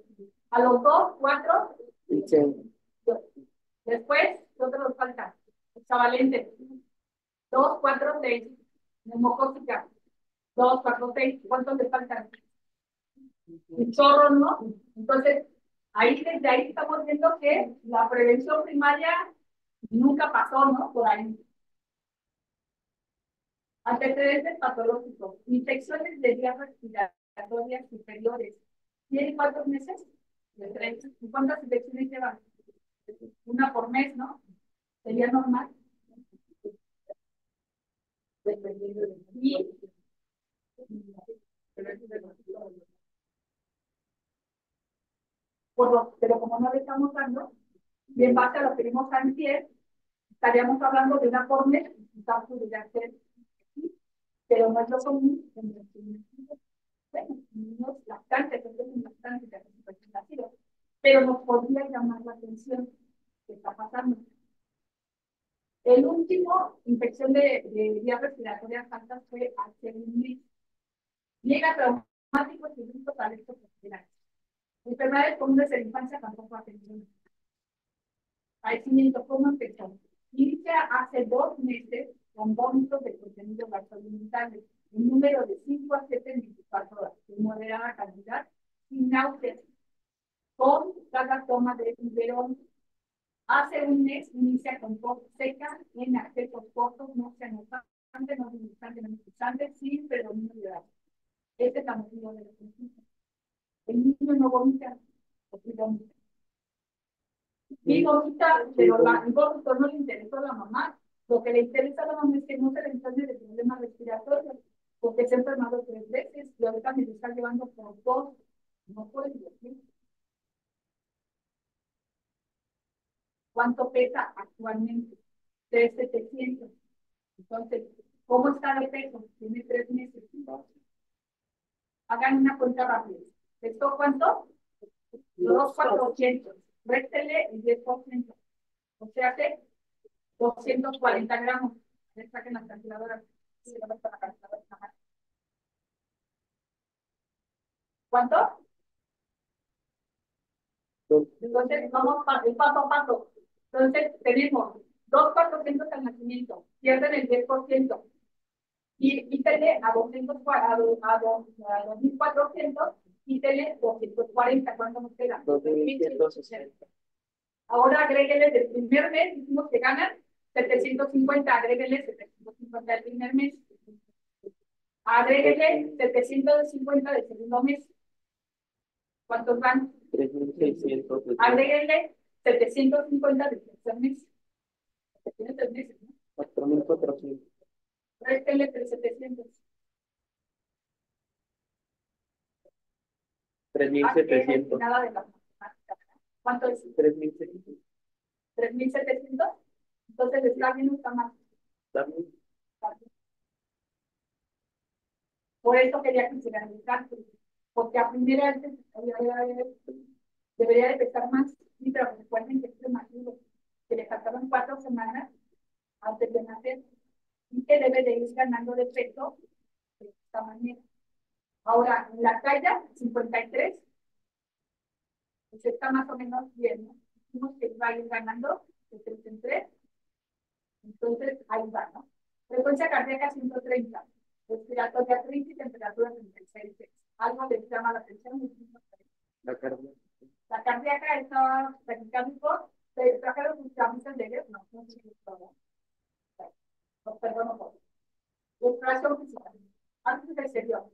A los 2, 4, después, ¿qué otro nos falta? Hexavalente. 2, 4, 6. Neumocócica. 2, 4, 6. ¿Cuántos le faltan? Un chorro, ¿no? Entonces, ahí desde ahí estamos viendo que la prevención primaria nunca pasó, ¿no? Por ahí. Antecedentes patológicos. Infecciones de vías respiratorias superiores. ¿Tiene cuántos meses? De 3. ¿Y cuántas infecciones lleva? Una por mes, ¿no? Sería normal. Y pero como no le estamos dando, y en base a lo que vimos antes, estaríamos hablando de una por mes, quizás pudiera ser, pero no es lo común en los niños. Bueno, niños lactantes, entonces lactantes, pero nos podría llamar la atención qué está pasando. El último infección de vías respiratorias altas fue hace un mes. Llega traumáticos y grupos alérgicos respiratorios. Enfermedades comunes de la infancia tampoco atención. Padecimiento como empezó. Inicia hace 2 meses con vómitos de contenido gastrointestinal, un número de 5 a 7 en 24 horas, de moderada calidad, sin náuseas, con cada toma de biberón. Hace un mes inicia con tos seca en accesos cortos, no se anotante, no disgustante, no disgustante, sin predominio de edad. Este es el motivo de la consulta. El niño no vomita, porque vomita. Y vomita, pero el vómito no le interesó a la mamá. Lo que le interesa a la mamá es que no se le enferme de problemas respiratorios, porque se ha enfermado 3 veces y ahorita me lo está llevando por 2. No puede decir. ¿Cuánto pesa actualmente? 3,700. Entonces, ¿cómo está de peso? Tiene 3 meses. Hagan una cuenta rápida. ¿Esto cuánto? 2,400. Réstele el 10%. O sea que 240 gramos. Saquen las calculadoras. ¿Cuánto? Entonces, vamos paso a paso. Entonces, tenemos 2,400 al nacimiento. Pierden el 10%. Y quítele a 2,400, quítele 240. ¿Cuánto nos queda? 2,160. Ahora agréguele del primer mes, dijimos que ganan 750, agréguele 750 del primer mes. Agréguele 750 del segundo mes. ¿Cuántos van? 3,600. Agréguele 750 del tercer mes. Tiene 3 meses, ¿no? 4,400. Réstele 3,700. 3,700. Nada de la matemática. ¿Cuánto es? 3,700. 3,700. Entonces, está bien, está mal. También. Por eso quería que hicieran el cálculo. Porque a primera vez debería de pesar más. Sí, pero recuerden que es prematuro. Que le faltaban 4 semanas antes de nacer. Y que debe de ir ganando de peso de esta manera. Ahora, la talla 53, pues está más o menos bien, ¿no? Dijimos que va a ir ganando de 3 en 3. Entonces, ahí va, ¿no? Frecuencia cardíaca 130, respiratoria 30 y temperatura 36. Algo les llama la atención. La carne. La cardíaca está taquicárdico, se trajeron sus camisas de guerra, no sé si es todo. No, perdón, por respiración física. Antes del exterior.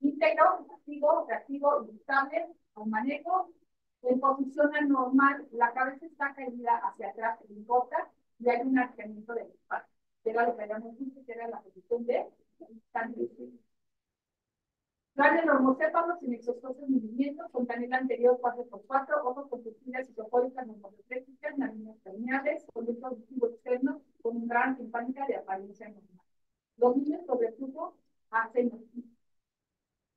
Íntegro, activo, reactivo, inestable, con manejo. En posición anormal, la cabeza está caída hacia atrás en gota y hay un arqueamiento de la espalda. Era lo que habíamos visto, que era la posición de Grandes normocéfalos sin exostosos movimientos, con canela anterior 4x4, ojos con pupilas isofóricas normoreflexicas, narinas temprana timpánica de apariencia normal. Los niños con reflujo hacen lo mismo,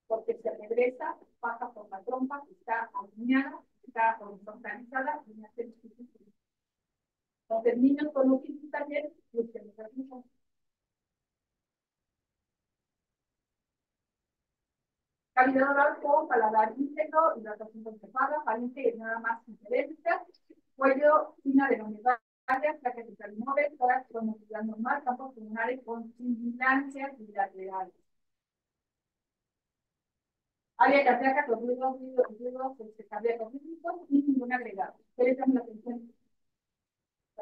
porque se regresa, pasa por la trompa, está alineada, está horizontalizada y hace el ciclo. Entonces, niños con otitis también, lucen el reflujo. Calidad oral con paladar íntegro, hidratación conservada, faringe nada más interesa, cuello, fina de varias, placas de inmóvil, todas con movilidad normal, campos pulmonares con sibilancias bilaterales. Área cardíaca con ruidos cardíacos rítmicos y ningún agregado. Ustedes llaman la atención.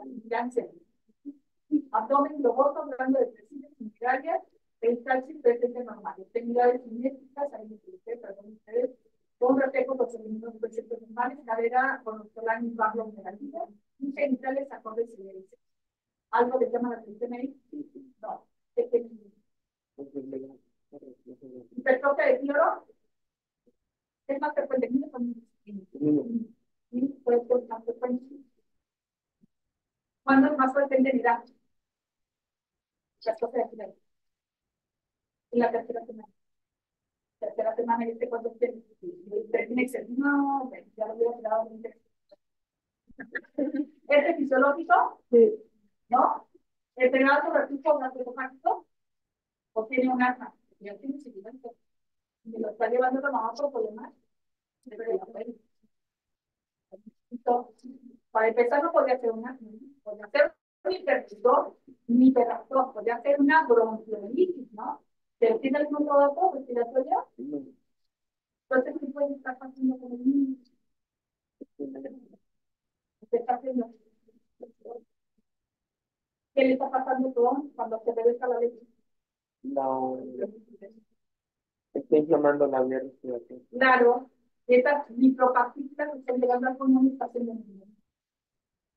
Sibilancia. Abdomen globoso, hablando de presiones integrales, el calcio presente normal. Extremidades simétricas, ahí me ustedes, perdón ustedes, con reflejos los elementos presentes normales, cadera con los solares bajo negativa y genitales acordes y derechos. ¿Algo les llama la atención ahí? No. Hipertrofia de cloro es más frecuente. Puede ser más frecuente. ¿Cuándo es más frecuente en edad? Hipertrofia de cloro. En la tercera semana. Tercera semana, cuando tiene no, ya lo hubiera quedado muy ¿es fisiológico? Sí. ¿No? ¿El pegado reflujo gastroesofágico? ¿O tiene un asma? Ya tiene seguimiento. Y lo está llevando a mamá por problemas. Para empezar, no podría ser una, podría ser un hipertensor, un hiperactor, podría ser una bronquiolitis, ¿no? ¿Pero tiene algún otro respiratorio? Entonces, ¿qué puede estar pasando con el niño? ¿Qué le está pasando cuando se regresa la leche? No, está inflamando la vía respiratoria. Claro, estas micropartículas están llegando al pulmón y está haciendo niño.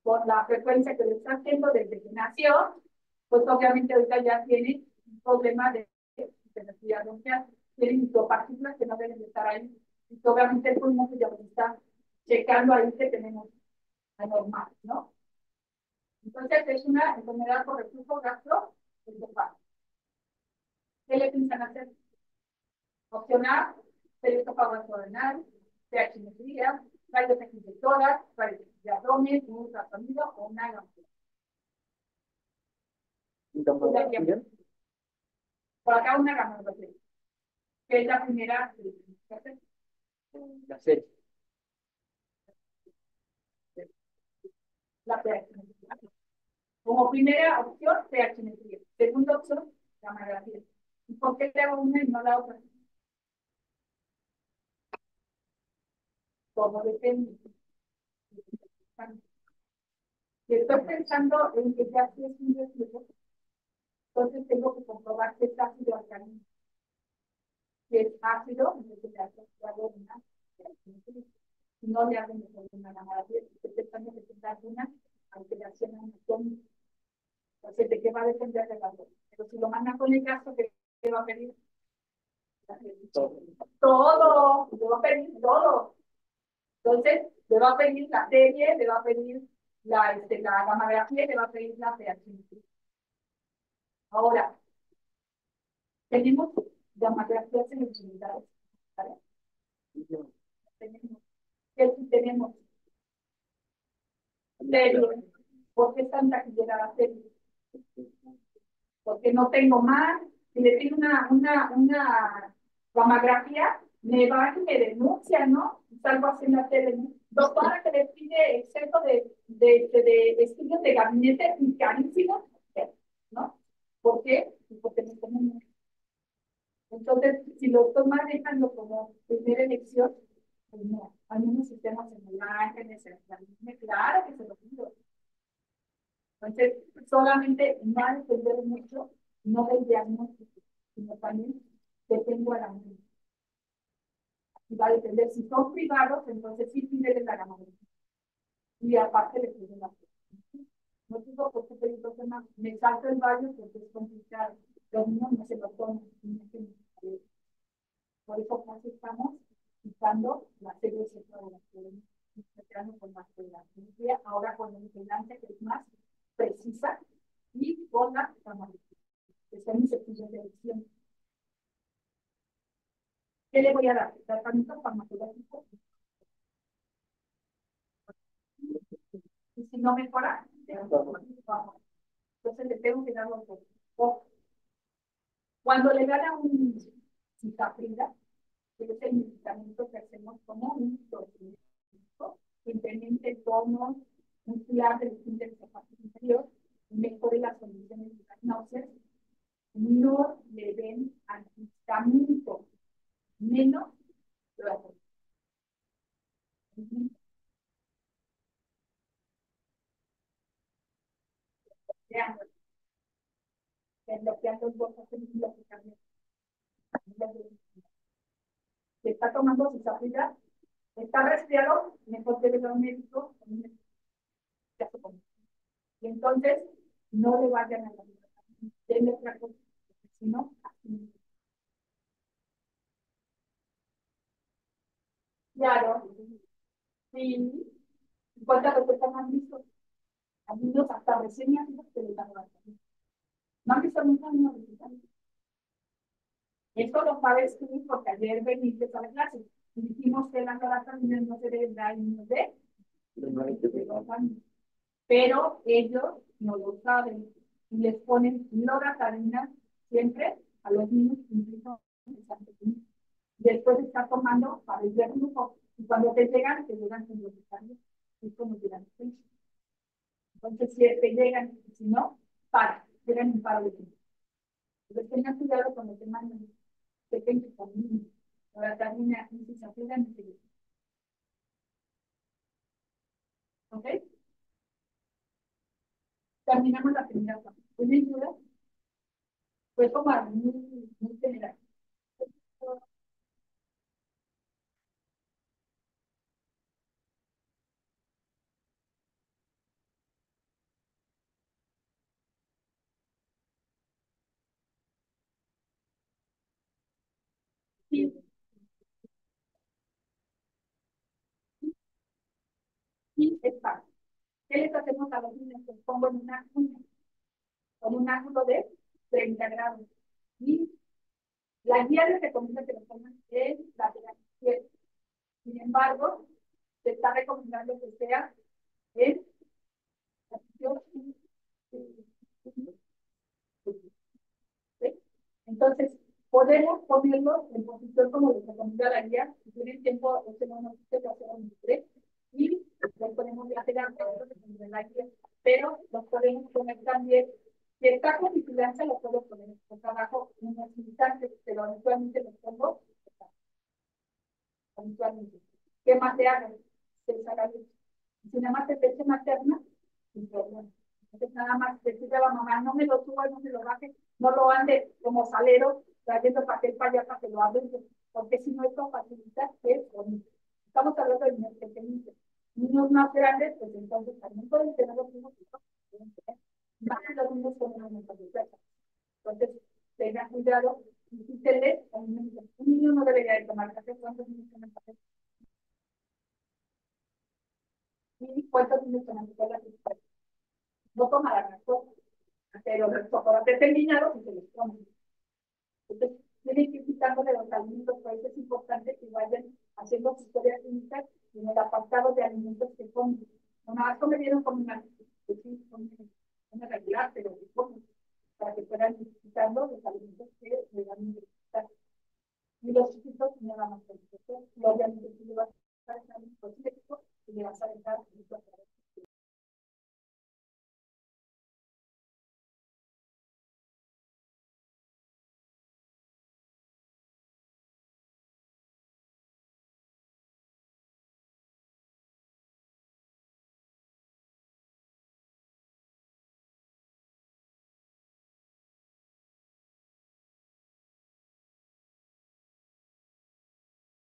Por la frecuencia que le está haciendo desde que nació, pues obviamente ahorita ya tiene un problema de necesidad bronquial. Tiene micropartículas que no deben de estar ahí. Y obviamente el pulmón ya está checando ahí que tenemos anormal, ¿no? Entonces es una enfermedad por reflujo gastroesofágico. ¿Qué le piensan hacer? Opción A, perióstopado gastrorenal, pH-metría, rayos X de tórax, rayos de abdomen, un ultrasonido o una gamma. Por acá una gamma, que es la primera. La serie. La pH-metría. Como primera opción, pH-metría. Segunda opción, gamografía. ¿Y por qué le hago una y no la otra? Como depende. Si estoy pensando en que ya sí es un reflujo, entonces tengo que comprobar que es ácido alcalino. Si es ácido, entonces le hago una. Si no le hago una gamografía, estoy pensando que tenga una alteración anatómica. Entonces, ¿de qué va a depender de la voz? Pero si lo mandan con el caso, ¿qué va a pedir? Todo, le va a pedir todo. Entonces, le va a pedir la serie, le va a pedir la gamografía, le va a pedir la pH. Ahora, tenemos gamografías en las unidades. ¿Vale? Tenemos serie. ¿Por qué están taquillera la serie? Porque no tengo más. Si le pido una gamografía, me va y me denuncia, ¿no? Salgo así en la tele. Doctora, que le pide exceso de estudios de gabinete y carísimos, ¿no? ¿Por qué? Porque no tenemos. Entonces, si lo estoy manejando como primera elección, pues no. Hay unos sistemas en imágenes, claro que se lo pido. Entonces, solamente va a depender mucho, no del diagnóstico, sino también que tengo a la mente. Y va a depender, si son privados, entonces sí piden la gamografía. Y aparte le piden la foto. No digo por qué pedir dos semanas, me salto el baño porque es complicado. Los niños no se lo toman. Por eso casi estamos quitando la serie de la con más cuidado. Ahora con la vigilancia que es más precisa y con con la farmacéutica, que son mis estudios de elección. ¿Qué le voy a dar? Tratamiento farmacológico. Y si no mejora, entonces le tengo que dar otro. Cuando le dan a un cicaprida, que es el medicamento que hacemos como un tratamiento que incremente el tono muscular del esfínter esofágico inferior, mejore las condiciones de las náuseas, no le den antihistamínico, menos lo bloqueando el voto, se está tomando su cicaprida, está resfriado, mejor que venga un médico, y entonces no le vayan a la vida, denle otra cosa, si no, así. Claro, sí. ¿Cuántas recetas han visto? A niños hasta recién nacidos que les dan la vacuna. No han visto nunca una receta. Esto lo sabes tú porque ayer veniste a la clase y dijimos que la vitamina no se debe dar a niños de 2 años. Pero ellos no lo saben y les ponen loratadina siempre a los niños, incluso después de estar tomando para el grupo. Y cuando te llegan con los detalles, es como llegan. Entonces, si te llegan, si no, llegan un paro de tiempo. Entonces, tengan cuidado cuando te mandan pequeños niños. Ahora también aquí si se aplican y se llegan. ¿Ok? Terminamos la primera parte. ¿Tienen dudas? Fue como muy general. Sí, sí, es fácil. ¿Qué les hacemos a los niños? Los pongo en una cuña con un ángulo de 30 grados. Y la guía les recomienda que lo pongan en lateral izquierdo. Sin embargo, se está recomendando que sea en la posición. ¿Sí? Entonces, podemos ponerlo en posición como les recomienda la guía. Si tienen tiempo, no nos que hacer un tres y lo ponemos lateral, de la guía, pero los podemos poner también. Si está con vigilancia, lo puedo poner por abajo en unos instantes, pero habitualmente los pongo habitualmente. ¿Qué más te hago? Se saca luz. Si nada más te peche materna, sin problema. Entonces nada más decirle a la mamá, no me lo suba, no me lo baje, no lo ande como salero, trayendo papel para allá para que lo abren, porque si no esto facilita que es bonito. Estamos hablando de niños pequeños. Niños más grandes, pues entonces también pueden tener los mismos hijos, más que los niños con una mentalidad. Entonces, tengan cuidado, insístele a un niño. Un niño no debería de tomar café, ¿cuántos niños toman café? ¿Y cuántos niños toman café? No tomarán alcohol, pero los chocolates terminados y se los comen. Entonces, tienen que ir quitando de los alimentos, por eso es importante que vayan haciendo sus historias clínicas en el apartado de alimentos que comen. No nada más comieron con una